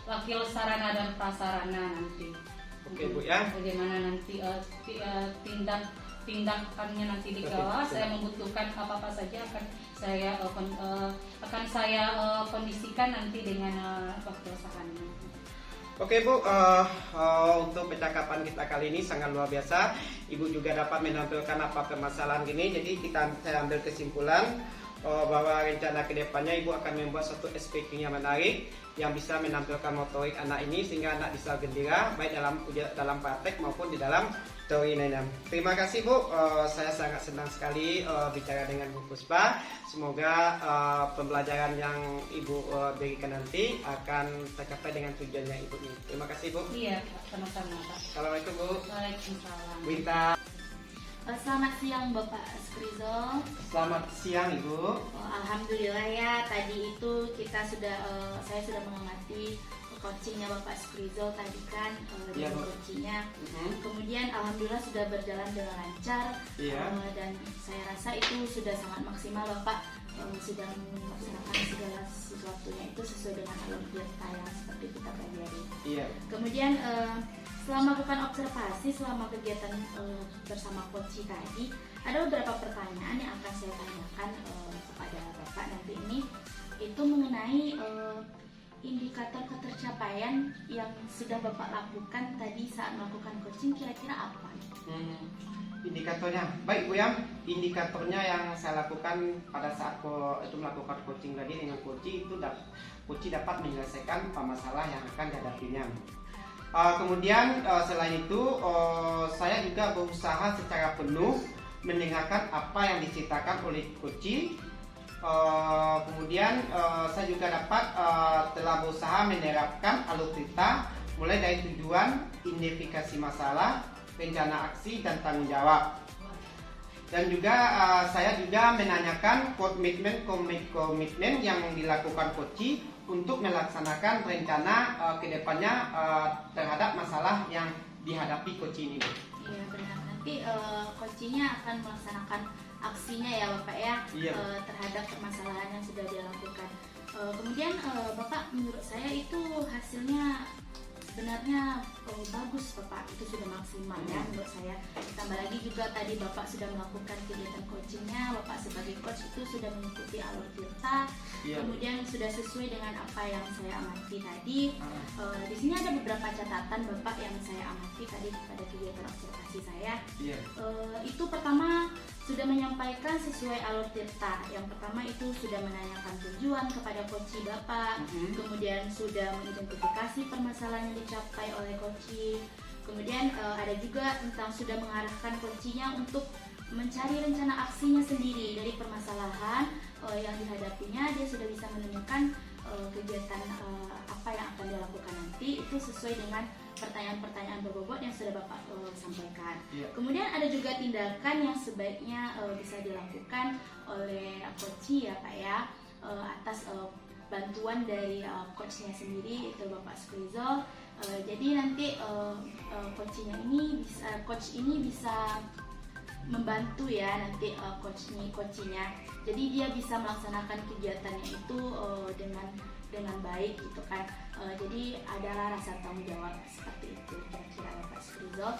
wakil sarana dan prasarana nanti. Oke Bu ya. Bagaimana nanti tindakannya nanti di kelas, saya membutuhkan apa saja akan saya kondisikan nanti dengan wakil sarana. Oke Bu, untuk percakapan kita kali ini sangat luar biasa. Ibu juga dapat menampilkan apa permasalahan gini. Jadi saya ambil kesimpulan bahwa rencana kedepannya Ibu akan membuat suatu SPK yang menarik yang bisa menampilkan motorik anak ini sehingga anak bisa gembira baik dalam praktek maupun di dalam teori lainnya. Terima kasih Bu, saya sangat senang sekali bicara dengan Bu Puspa. Semoga pembelajaran yang Ibu berikan nanti akan tercapai dengan tujuannya Ibu ini. Terima kasih Bu. Iya Pak, sama-sama Pak. Assalamualaikum Bu. Waalaikumsalam. Winta. Selamat siang Bapak Skrizol. Selamat siang Ibu. Alhamdulillah ya, tadi itu saya sudah mengamati coachingnya Bapak Skrizol tadi kan, Iya, Bu. coachingnya. Kemudian alhamdulillah sudah berjalan dengan lancar. Iya. Dan saya rasa itu sudah sangat maksimal Bapak, sudah melaksanakan segala sesuatunya itu sesuai dengan alur kita yang seperti kita pelajari. Iya. Kemudian selama melakukan observasi selama kegiatan bersama coach tadi, ada beberapa pertanyaan yang akan saya tanyakan kepada Bapak nanti ini, itu mengenai indikator ketercapaian yang sudah Bapak lakukan tadi saat melakukan coaching, kira-kira apa? Indikatornya, baik Bu ya. Indikatornya yang saya lakukan pada saat itu melakukan coaching tadi dengan coach itu dapat menyelesaikan masalah yang akan dihadapinya. Kemudian selain itu saya juga berusaha secara penuh mendengarkan apa yang diceritakan oleh coach. Kemudian saya juga telah berusaha menerapkan alur cerita mulai dari tujuan, identifikasi masalah, rencana aksi dan tanggung jawab. Dan juga saya juga menanyakan komitmen yang dilakukan coach untuk melaksanakan rencana kedepannya terhadap masalah yang dihadapi coach ini. Iya benar, nanti coachnya akan melaksanakan aksinya ya Bapak ya, Iya. Terhadap permasalahan yang sudah dia lakukan. Kemudian Bapak, menurut saya itu hasilnya sebenarnya bagus Bapak, itu sudah maksimal ya menurut saya. Tambah lagi juga tadi Bapak sudah melakukan kegiatan coachingnya, Bapak sebagai coach itu sudah mengikuti alur tirta, kemudian sudah sesuai dengan apa yang saya amati tadi. Di sini ada beberapa catatan Bapak yang saya amati tadi pada kegiatan observasi saya. Itu pertama sudah menyampaikan sesuai alur tirta. Yang pertama itu sudah menanyakan tujuan kepada coach Bapak, kemudian sudah mengidentifikasi permasalahan yang dicapai oleh coach. Kemudian ada juga tentang sudah mengarahkan coachnya untuk mencari rencana aksinya sendiri dari permasalahan yang dihadapinya. Dia sudah bisa menemukan kegiatan apa yang akan dilakukan nanti itu sesuai dengan pertanyaan-pertanyaan berbobot yang sudah Bapak sampaikan. Kemudian ada juga tindakan yang sebaiknya bisa dilakukan oleh coach ya Pak ya, atas bantuan dari coachnya sendiri itu Bapak Skrizol. Jadi nanti coach ini bisa membantu ya nanti coachnya. Jadi dia bisa melaksanakan kegiatannya itu dengan baik gitu kan. Jadi adalah rasa tanggung jawab seperti itu kira-kira Bapak Skrizol.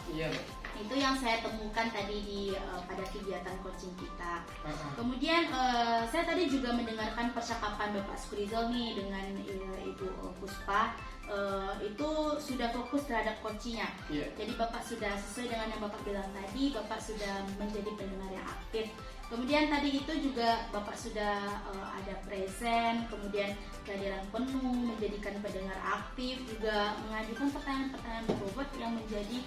Itu yang saya temukan tadi pada kegiatan coaching kita. Kemudian saya tadi juga mendengarkan percakapan Bapak Skrizol nih dengan Ibu Puspa. Itu sudah fokus terhadap coachingnya. Jadi Bapak sudah sesuai dengan yang Bapak bilang tadi, Bapak sudah menjadi pendengar yang aktif. Kemudian tadi itu juga Bapak sudah ada present, kemudian kehadiran penuh, menjadikan pendengar aktif, juga mengajukan pertanyaan-pertanyaan berbobot yang menjadi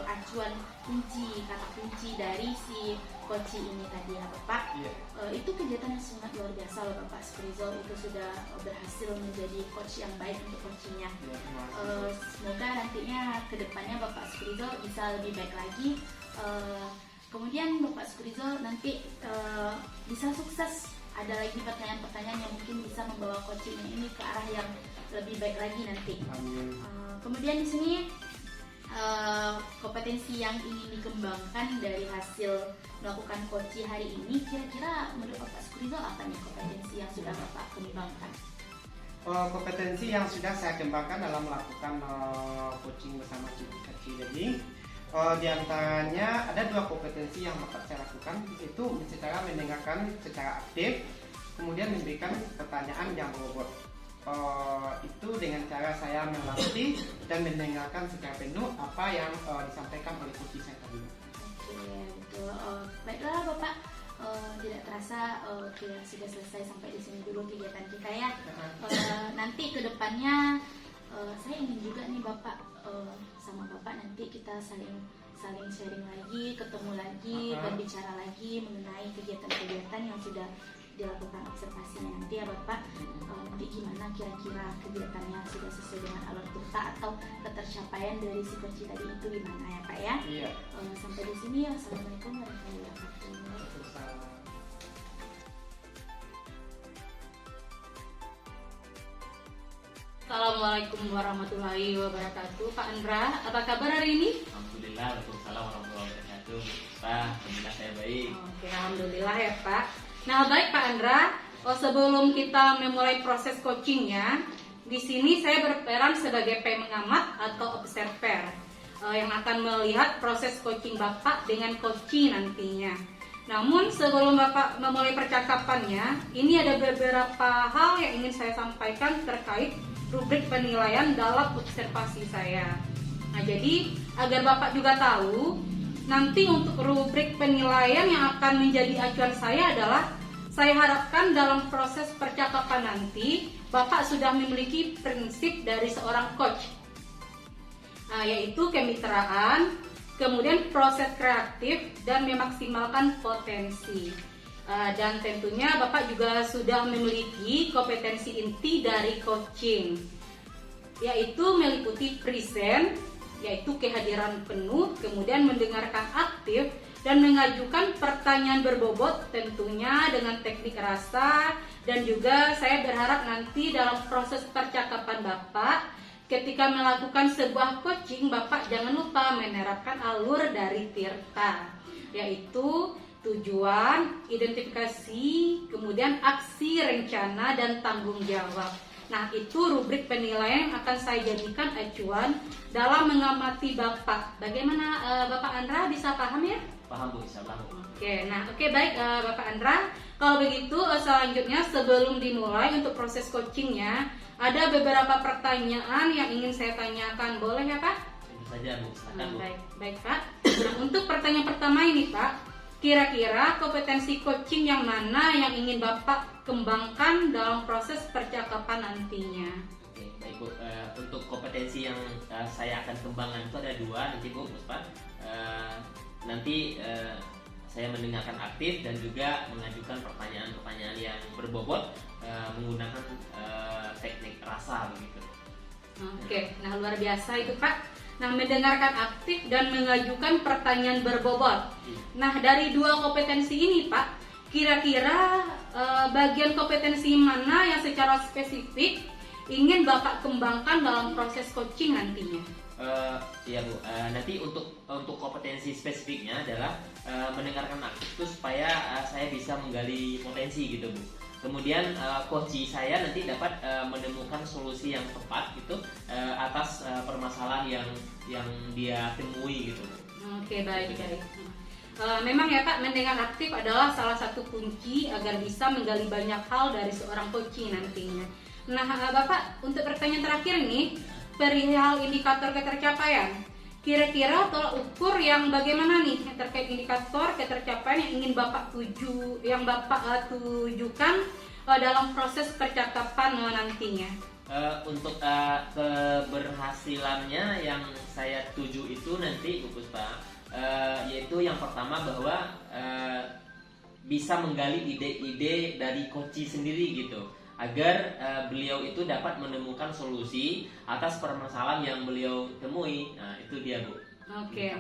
acuan kunci, kata kunci dari si coach ini tadi ya Bapak. Itu kegiatan yang sangat luar biasa loh Bapak Skrizol, itu sudah berhasil menjadi coach yang baik untuk coachingnya. Semoga nantinya kedepannya Bapak Skrizol bisa lebih baik lagi. Kemudian Bapak Skrizol nanti bisa sukses. Ada lagi pertanyaan-pertanyaan yang mungkin bisa membawa coachingnya ini ke arah yang lebih baik lagi nanti. Kemudian di sini kompetensi yang ingin dikembangkan dari hasil melakukan coaching hari ini, kira-kira menurut Bapak Skrizol apa nih kompetensi yang sudah Bapak kembangkan? Kompetensi yang sudah saya kembangkan dalam melakukan coaching bersama Cici. Jadi di antaranya ada 2 kompetensi yang Bapak saya lakukan, yaitu secara mendengarkan secara aktif, kemudian memberikan pertanyaan yang berbobot. Itu dengan cara saya melatih dan mendengarkan secara penuh apa yang disampaikan oleh coach saya tadi. Oke, betul. Baiklah Bapak, tidak terasa kita sudah selesai sampai di sini dulu kegiatan kita ya. Nanti kedepannya saya ingin juga nih Bapak sama Bapak nanti kita saling sharing lagi, ketemu lagi, berbicara lagi mengenai kegiatan-kegiatan yang sudah dilakukan observasinya nanti ya Bapak. Nanti gimana kira-kira kegiatannya sudah sesuai dengan alur tirta atau ketercapaian dari si coach tadi itu gimana ya Pak ya. Sampai di sini, wassalamualaikum warahmatullahi wabarakatuh. Assalamualaikum warahmatullahi wabarakatuh. Pak Andra, apa kabar hari ini? Alhamdulillah, waalaikumsalam warahmatullahi wabarakatuh. Pak, alhamdulillah saya baik. Oke, alhamdulillah ya Pak. Nah baik Pak Andra, sebelum kita memulai proses coachingnya, di sini saya berperan sebagai pengamat atau observer yang akan melihat proses coaching Bapak dengan coaching nantinya. Namun sebelum Bapak memulai percakapannya, ini ada beberapa hal yang ingin saya sampaikan terkait rubrik penilaian dalam observasi saya. Nah jadi agar Bapak juga tahu, nanti untuk rubrik penilaian yang akan menjadi acuan saya adalah, saya harapkan dalam proses percakapan nanti Bapak sudah memiliki prinsip dari seorang coach, yaitu kemitraan, kemudian proses kreatif, dan memaksimalkan potensi. Dan tentunya Bapak juga sudah memiliki kompetensi inti dari coaching, yaitu meliputi present, yaitu kehadiran penuh, kemudian mendengarkan aktif, dan mengajukan pertanyaan berbobot tentunya dengan teknik rasa. Dan juga saya berharap nanti dalam proses percakapan Bapak ketika melakukan sebuah coaching, Bapak jangan lupa menerapkan alur dari tirta, yaitu tujuan, identifikasi, kemudian aksi, rencana, dan tanggung jawab. Nah, itu rubrik penilaian yang akan saya jadikan acuan dalam mengamati Bapak. Bagaimana Bapak Andra, bisa paham ya? Paham Bu, bisa paham. Oke, baik Bapak Andra. Kalau begitu selanjutnya sebelum dimulai untuk proses coachingnya, ada beberapa pertanyaan yang ingin saya tanyakan. Boleh ya Pak? Tentu saja Bu, silakan Bu. Baik Pak. Nah, untuk pertanyaan pertama ini Pak, kira-kira kompetensi coaching yang mana yang ingin Bapak kembangkan dalam proses percakapan nantinya? Oke, baik Bu. Untuk kompetensi yang saya akan kembangkan itu ada 2 nanti Bu, Puspa. Nanti saya mendengarkan aktif dan juga mengajukan pertanyaan-pertanyaan yang berbobot menggunakan teknik rasa begitu. Oke, nah luar biasa itu Pak. Nah, mendengarkan aktif dan mengajukan pertanyaan berbobot. Nah, dari 2 kompetensi ini Pak, kira-kira bagian kompetensi mana yang secara spesifik ingin Bapak kembangkan dalam proses coaching nantinya? Ya Bu, nanti untuk kompetensi spesifiknya adalah mendengarkan aktif itu supaya saya bisa menggali potensi gitu Bu. Kemudian coachee saya nanti dapat menemukan solusi yang tepat gitu atas permasalahan yang dia temui gitu Bu. Oke, baik. Memang ya Pak, mendengar aktif adalah salah satu kunci agar bisa menggali banyak hal dari seorang coachee nantinya. Nah Bapak, untuk pertanyaan terakhir nih, perihal indikator ketercapaian, kira-kira tolak ukur yang bagaimana nih terkait indikator ketercapaian yang ingin Bapak tujukan dalam proses percakapan nantinya? Untuk keberhasilannya yang saya tuju itu nanti Bu Puspa, yaitu yang pertama bahwa bisa menggali ide-ide dari coachee sendiri gitu, agar beliau itu dapat menemukan solusi atas permasalahan yang beliau temui. Nah, itu dia Bu. Oke,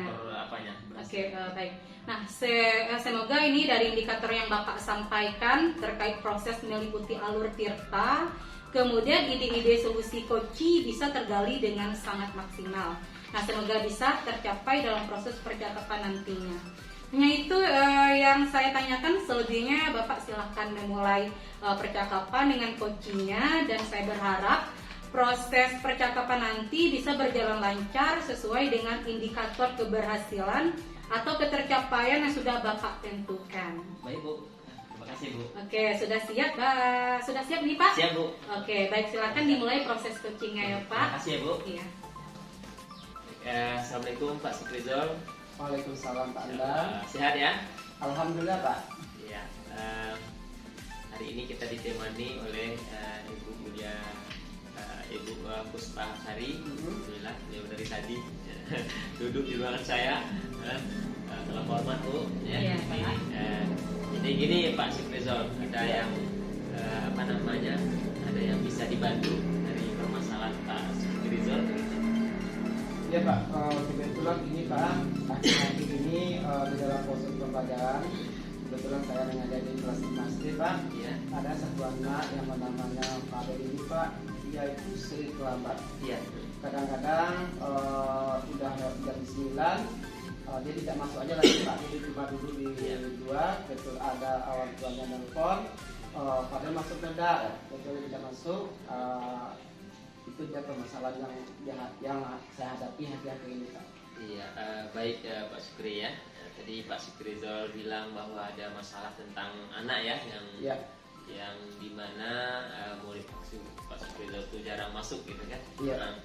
baik. Nah, semoga ini dari indikator yang Bapak sampaikan terkait proses meliputi alur tirta, kemudian ide-ide solusi coachee bisa tergali dengan sangat maksimal. Nah, semoga bisa tercapai dalam proses percakapan nantinya. Hanya itu yang saya tanyakan. Selebihnya Bapak silahkan memulai percakapan dengan coachingnya, dan saya berharap proses percakapan nanti bisa berjalan lancar sesuai dengan indikator keberhasilan atau ketercapaian yang sudah Bapak tentukan. Baik Bu, terima kasih Bu. Oke, sudah siap Pak? Sudah siap nih Pak? Siap Bu. Oke, baik, silakan dimulai proses coachingnya ya Pak. Terima kasih ya Bu. Iya. Assalamualaikum Pak Sukrizol. Waalaikumsalam Pak Andra. Sehat ya? Alhamdulillah Pak. Iya. Hari ini kita ditemani oleh Ibu Mulia Ibu Puspa Sari. Alhamdulillah, beliau dari tadi duduk di ruangan saya. Salam hormat Bu. Iya, Pak. Jadi gini Pak Sukrizol, ada yang ada yang bisa dibantu dari permasalahan Pak Sukrizol? Ya Pak, kebetulan ini Pak, akhir-akhir ini di dalam proses pembelajaran, kebetulan saya mengajar di kelas gimnastik Pak. Iya. Ada satu anak yang namanya Pak Dedi ini Pak, dia itu sering terlambat. Iya. Kadang-kadang udah jam 9, dia tidak masuk aja lagi Pak, dia cuma duduk di luar. Betul ada awal tuanya nelfon, padahal masuk mendadak, betul tidak masuk. Itu dia permasalahan yang saya hadapi hari-hari ini Pak. Iya, baik Pak Sukri ya. Tadi Pak Sukrizol bilang bahwa ada masalah tentang anak ya, yang dimana murid Pak Sukrizol itu jarang masuk gitu kan. Iya.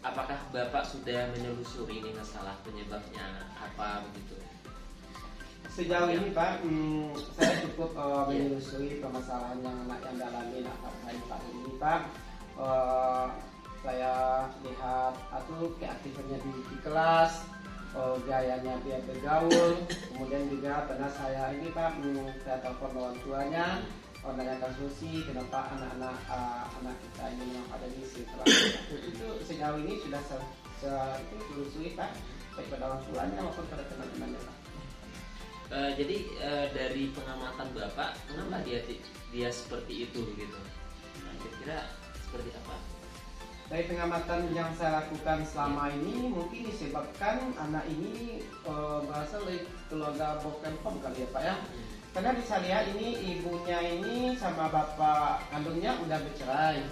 Apakah Bapak sudah menelusuri ini masalah penyebabnya apa begitu? Sejauh ini Pak, saya cukup menelusuri permasalahan yang anak yang dalami Pak ini Pak. Saya lihat atau keaktifannya di kelas, gayanya dia bergaul, kemudian juga pernah saya ini Pak, saya telepon orang tuanya, menanyakan solusi kenapa anak kita ini yang ada di sekolah. Itu sejauh ini sudah saya telusuri Pak, baik pada orang tuanya maupun pada teman-temannya Pak. Jadi dari pengamatan Bapak, kenapa dia seperti itu gitu? Nah, kira-kira seperti apa? Dari pengamatan yang saya lakukan selama ini, mungkin disebabkan anak ini berasal dari keluarga broken home kali ya Pak ya. Karena bisa lihat ini ibunya ini sama bapak kandungnya udah bercerai.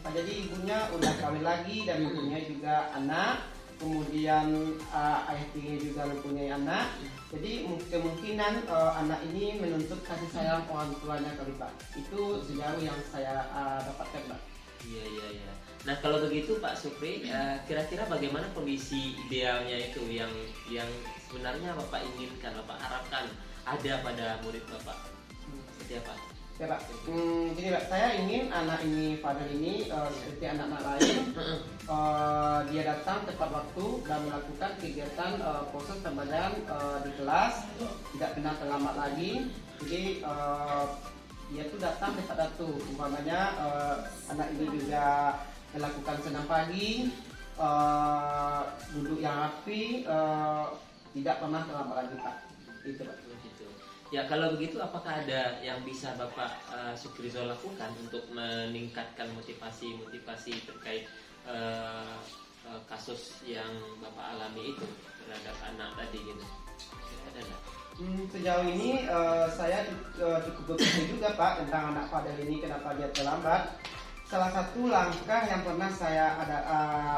Jadi ibunya udah kawin lagi dan ibunya juga anak. Kemudian ayah tiri juga mempunyai anak. Jadi kemungkinan anak ini menuntut kasih sayang orang tuanya kali Pak. Itu sejauh yang saya dapatkan Pak. Iya. Nah kalau begitu Pak Supri, kira-kira bagaimana kondisi idealnya itu yang sebenarnya Bapak inginkan, Bapak harapkan ada pada murid Bapak? Seperti apa? Ya Pak, gini Pak, saya ingin anak ini, Fadel ini seperti anak-anak lain, dia datang tepat waktu dan melakukan kegiatan proses pembelajaran di kelas, tidak pernah terlambat lagi. Jadi dia tuh datang tepat waktu. Umpamanya anak ini juga melakukan senam pagi, duduk yang rapi, tidak pernah terlambat lagi Pak. Itu Pak. Gitu. Ya kalau begitu apakah ada yang bisa Bapak Sukrizol lakukan untuk meningkatkan motivasi terkait kasus yang Bapak alami itu terhadap anak tadi gitu? Ada nggak? Sejauh ini saya cukup berpikir juga Pak tentang anak Fadel ini kenapa dia terlambat. Salah satu langkah yang pernah saya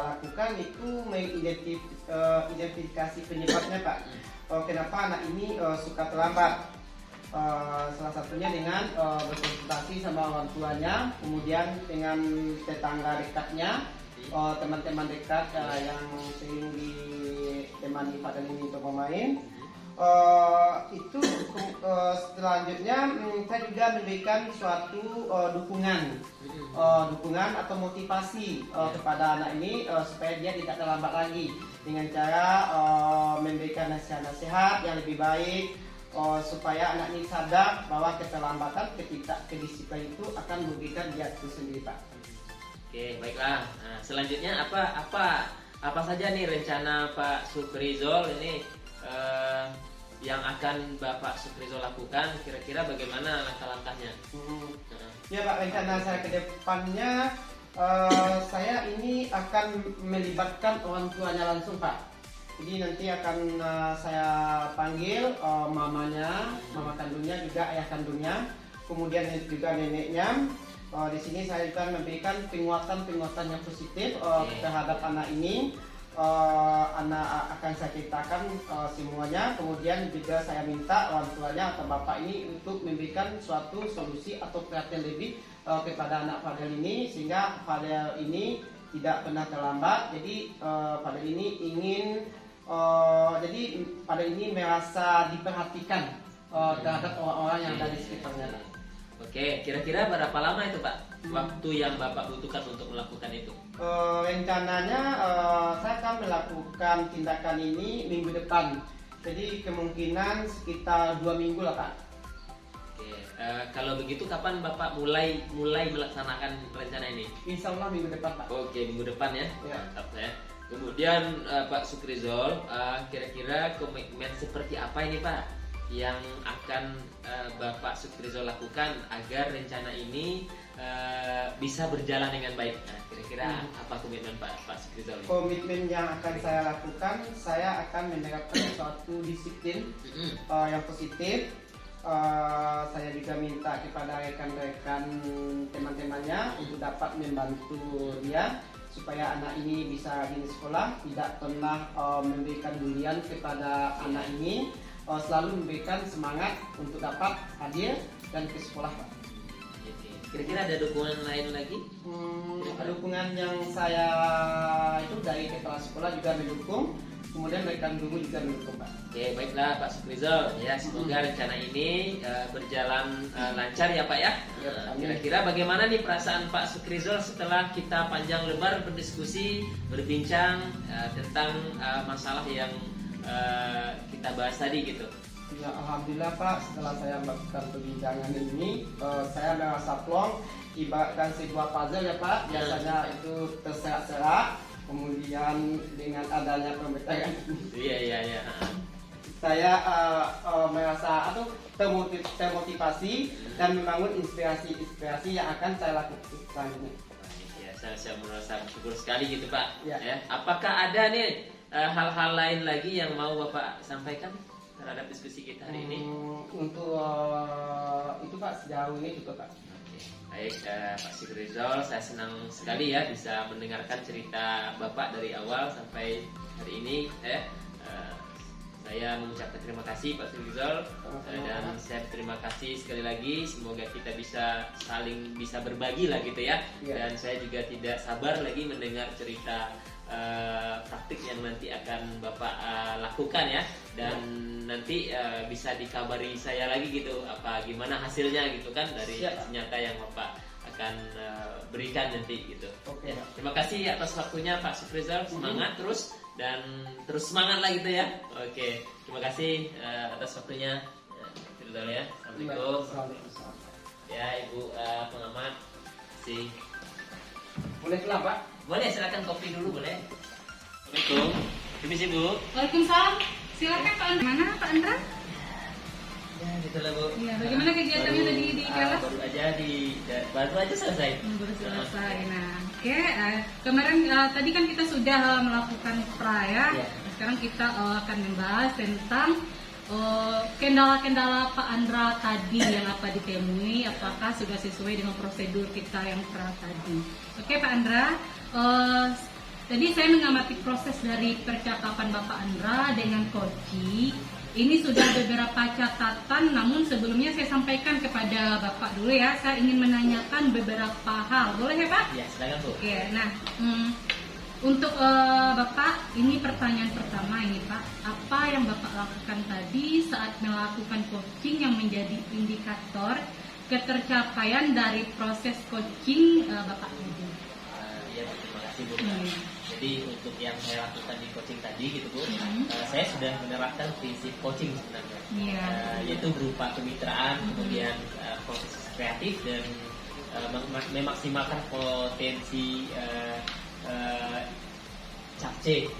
lakukan itu mengidentifikasi penyebabnya Pak. Kenapa anak ini suka terlambat? Salah satunya dengan berkonsultasi sama orang tuanya, kemudian dengan tetangga dekatnya, teman-teman dekat yang sering ditemani Fadel ini untuk bermain. Itu selanjutnya saya juga memberikan suatu dukungan atau motivasi kepada anak ini supaya dia tidak terlambat lagi dengan cara memberikan nasihat-nasihat yang lebih baik supaya anak ini sadar bahwa keterlambatan ketika kedisiplinan itu akan merugikan dia itu sendiri Pak. Oke baiklah. Nah, selanjutnya apa saja nih rencana Pak Sukrizol ini yang akan Bapak Sukrizol lakukan? Kira-kira bagaimana langkah-langkahnya? Ya Pak, rencana saya ke depannya saya ini akan melibatkan orang tuanya langsung Pak. Jadi nanti akan saya panggil mamanya, mama kandungnya juga ayah kandungnya, kemudian juga neneknya. Di sini saya juga memberikan penguatan yang positif terhadap anak ini. Anak akan saya ceritakan semuanya, kemudian juga saya minta orang tuanya atau bapak ini untuk memberikan suatu solusi atau perhatian lebih kepada anak Fadel ini sehingga Fadel ini tidak pernah terlambat. Jadi Fadel ini Fadel ini merasa diperhatikan terhadap orang-orang yang ada di sekitarnya. Oke, kira-kira berapa lama itu Pak waktu yang Bapak butuhkan untuk melakukan itu? Rencananya saya akan melakukan tindakan ini minggu depan. Jadi kemungkinan sekitar 2 minggu lah Pak. Oke, kalau begitu kapan Bapak mulai melaksanakan rencana ini? Insya Allah minggu depan Pak. Oke, minggu depan ya. Ya. Mantap ya. Kemudian Pak Sukrizol, kira-kira komitmen seperti apa ini Pak yang akan Bapak Sukrizol lakukan agar rencana ini bisa berjalan dengan baik? Nah, kira-kira apa komitmen Pak Sukrizol? Komitmen yang akan saya lakukan, saya akan menerapkan suatu disiplin yang positif. Saya juga minta kepada rekan-rekan teman-temannya untuk dapat membantu dia supaya anak ini bisa di sekolah, tidak pernah memberikan bulian kepada anak ini, selalu memberikan semangat untuk dapat hadir dan ke sekolah Pak. Kira-kira ada dukungan lain lagi? Dukungan yang saya itu dari kepala sekolah juga mendukung, kemudian rekan guru juga mendukung Pak. Oke, baiklah Pak Sukrizol, ya semoga rencana ini berjalan lancar ya Pak ya. Kira-kira bagaimana nih perasaan Pak Sukrizol setelah kita panjang lebar berdiskusi, berbincang tentang masalah yang kita bahas tadi gitu? Ya, alhamdulillah Pak, setelah saya melakukan perbincangan ini, saya merasa plong, ibaratkan sebuah puzzle ya Pak, biasanya itu terserak-serak, kemudian dengan adanya pemetakan Iya. saya merasa termotivasi dan membangun inspirasi yang akan saya lakukan selanjutnya. Ya, saya merasa bersyukur sekali gitu Pak. Ya. Apakah ada nih hal-hal lain lagi yang mau Bapak sampaikan? terhadap diskusi kita hari ini? Untuk itu Pak, sejauh ini juga Pak. Oke. Baik, Pak Syukrizal, saya senang sekali ya bisa mendengarkan cerita Bapak dari awal sampai hari ini. Saya mengucapkan terima kasih Pak Syukrizal, dan saya berterima kasih sekali lagi. Semoga kita bisa saling bisa berbagi lah gitu ya. Dan saya juga tidak sabar lagi mendengar cerita praktik yang nanti akan Bapak lakukan ya. Dan nanti bisa dikabari saya lagi gitu gimana hasilnya gitu kan dari hasil nyata yang Bapak akan berikan nanti gitu. Ya, terima kasih atas waktunya Pak Syukrizal, semangat terus dan terus semangat lah gitu ya. Oke, terima kasih atas waktunya. Ya, Assalamualaikum. Ya, Ibu pengamat, sih. Boleh pulang Pak? Boleh, silakan kopi dulu boleh. Assalamualaikum. Permisi Bu. Waalaikumsalam. Silakan Pak Andra. Mana Pak Andra? Ya, gitulah Bu. Ya, bagaimana kegiatannya tadi di kelas? Baru aja selesai. Baru selesai. Nah, oke. Kemarin tadi kan kita sudah melakukan pra ya. Sekarang kita akan membahas tentang kendala-kendala Pak Andra tadi yang apa ditemui, apakah sudah sesuai dengan prosedur kita yang pra tadi. Oke Pak Andra, tadi saya mengamati proses dari percakapan Bapak Andra dengan Koci. Ini sudah beberapa catatan, namun sebelumnya saya sampaikan kepada Bapak dulu ya. Saya ingin menanyakan beberapa hal, boleh ya Pak? Ya, silakan Bu. Oke, nah untuk Bapak, ini pertanyaan pertama ini Pak. Apa yang Bapak lakukan tadi saat melakukan coaching yang menjadi indikator ketercapaian dari proses coaching Bapak tadi? Ya, terima kasih Bu. Jadi untuk yang saya lakukan di coaching tadi gitu Bu, saya sudah menerapkan prinsip coaching sebenarnya, yaitu berupa kemitraan, kemudian proses kreatif dan memaksimalkan potensi capce.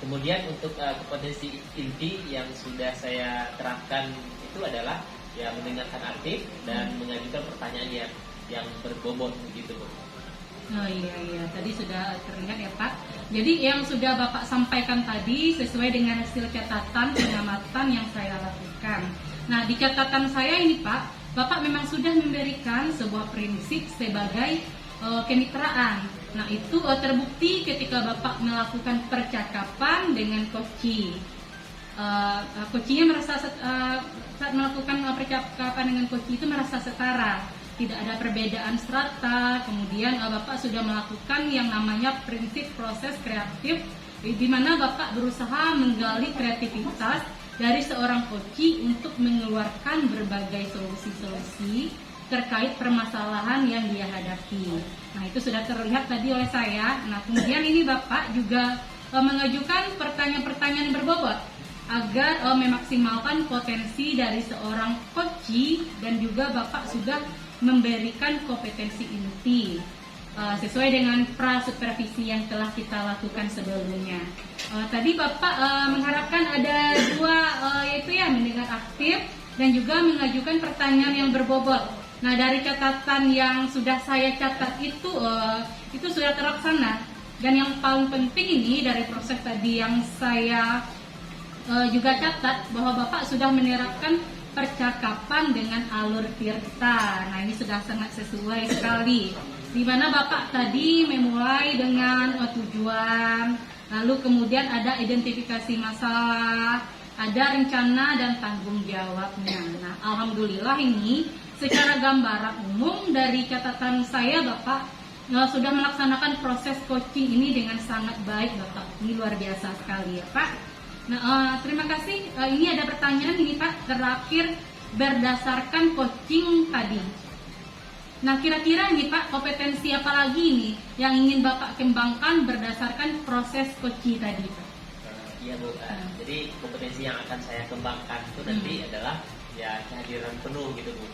Kemudian untuk kompetensi inti yang sudah saya terapkan itu adalah ya mendengarkan aktif dan mengajukan pertanyaan yang berbobot begitu Bu. Oh iya, tadi sudah terlihat ya Pak. Jadi yang sudah Bapak sampaikan tadi sesuai dengan hasil catatan pengamatan yang saya lakukan. Nah di catatan saya ini Pak, Bapak memang sudah memberikan sebuah prinsip sebagai kemitraan. Nah itu terbukti ketika Bapak melakukan percakapan dengan coachee. Coachee-nya merasa saat melakukan percakapan dengan coachee itu merasa setara. Tidak ada perbedaan strata. Kemudian Bapak sudah melakukan yang namanya prinsip proses kreatif, di mana Bapak berusaha menggali kreativitas dari seorang coachee untuk mengeluarkan berbagai solusi-solusi terkait permasalahan yang dia hadapi. Nah itu sudah terlihat tadi oleh saya. Nah kemudian ini Bapak juga mengajukan pertanyaan-pertanyaan berbobot agar memaksimalkan potensi dari seorang coachee, dan juga Bapak sudah memberikan kompetensi inti sesuai dengan pra supervisi yang telah kita lakukan sebelumnya. Tadi Bapak mengharapkan ada dua, yaitu ya mendengar aktif dan juga mengajukan pertanyaan yang berbobot. Nah dari catatan yang sudah saya catat itu sudah terlaksana. Dan yang paling penting ini dari proses tadi yang saya juga catat bahwa Bapak sudah menerapkan percakapan dengan alur Tirta. Nah ini sudah sangat sesuai sekali. Di mana Bapak tadi memulai dengan tujuan, lalu kemudian ada identifikasi masalah, ada rencana dan tanggung jawabnya. Nah alhamdulillah ini secara gambaran umum dari catatan saya Bapak sudah melaksanakan proses coaching ini dengan sangat baik Bapak. Ini luar biasa sekali ya Pak. Nah, terima kasih. Ini ada pertanyaan ini Pak, terakhir berdasarkan coaching tadi. Nah, kira-kira nih Pak, kompetensi apa lagi nih yang ingin Bapak kembangkan berdasarkan proses coaching tadi Pak? Iya Bu, jadi kompetensi yang akan saya kembangkan itu nanti adalah ya kehadiran penuh gitu Bu,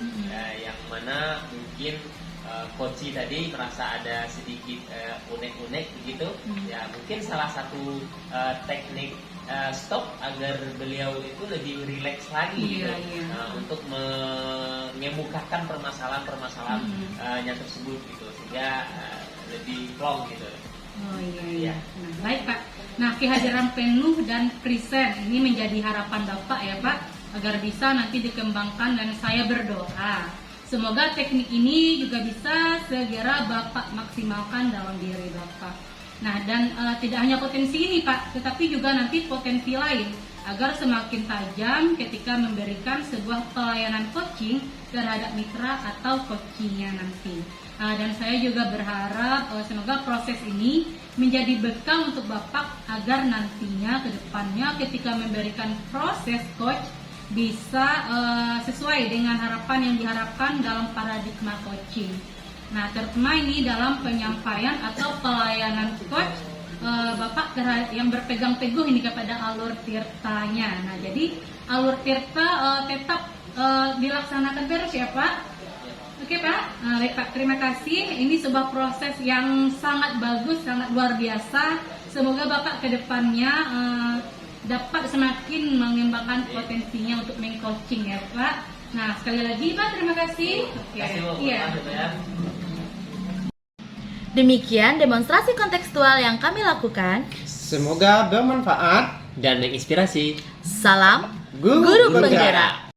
yang mana mungkin coaching tadi merasa ada sedikit unek-unek begitu, ya mungkin salah satu teknik stop agar beliau itu lebih rileks lagi gitu. Untuk mengemukakan permasalahan-permasalahan yang tersebut gitu, sehingga lebih plong gitu. Oh iya. Iya. Nah, baik Pak. Nah, kehadiran penuh dan present ini menjadi harapan Bapak ya Pak, agar bisa nanti dikembangkan, dan saya berdoa semoga teknik ini juga bisa segera Bapak maksimalkan dalam diri Bapak. Nah, dan tidak hanya potensi ini Pak, tetapi juga nanti potensi lain agar semakin tajam ketika memberikan sebuah pelayanan coaching terhadap mitra atau coachingnya nanti. Dan saya juga berharap semoga proses ini menjadi bekal untuk Bapak agar nantinya ke depannya ketika memberikan proses coach bisa sesuai dengan harapan yang diharapkan dalam paradigma coaching. Nah, terutama ini dalam penyampaian atau pelayanan coach Bapak yang berpegang teguh ini kepada alur tirtanya. Nah, jadi alur tirta tetap dilaksanakan terus ya Pak. Oke Pak, baik Pak, terima kasih. Ini sebuah proses yang sangat bagus, sangat luar biasa. Semoga Bapak ke depannya dapat semakin mengembangkan potensinya untuk meng-coaching ya Pak. Nah, sekali lagi Pak, terima kasih. Oke. Iya. Demikian demonstrasi kontekstual yang kami lakukan. Semoga bermanfaat Dan menginspirasi. Salam Guru Penggerak.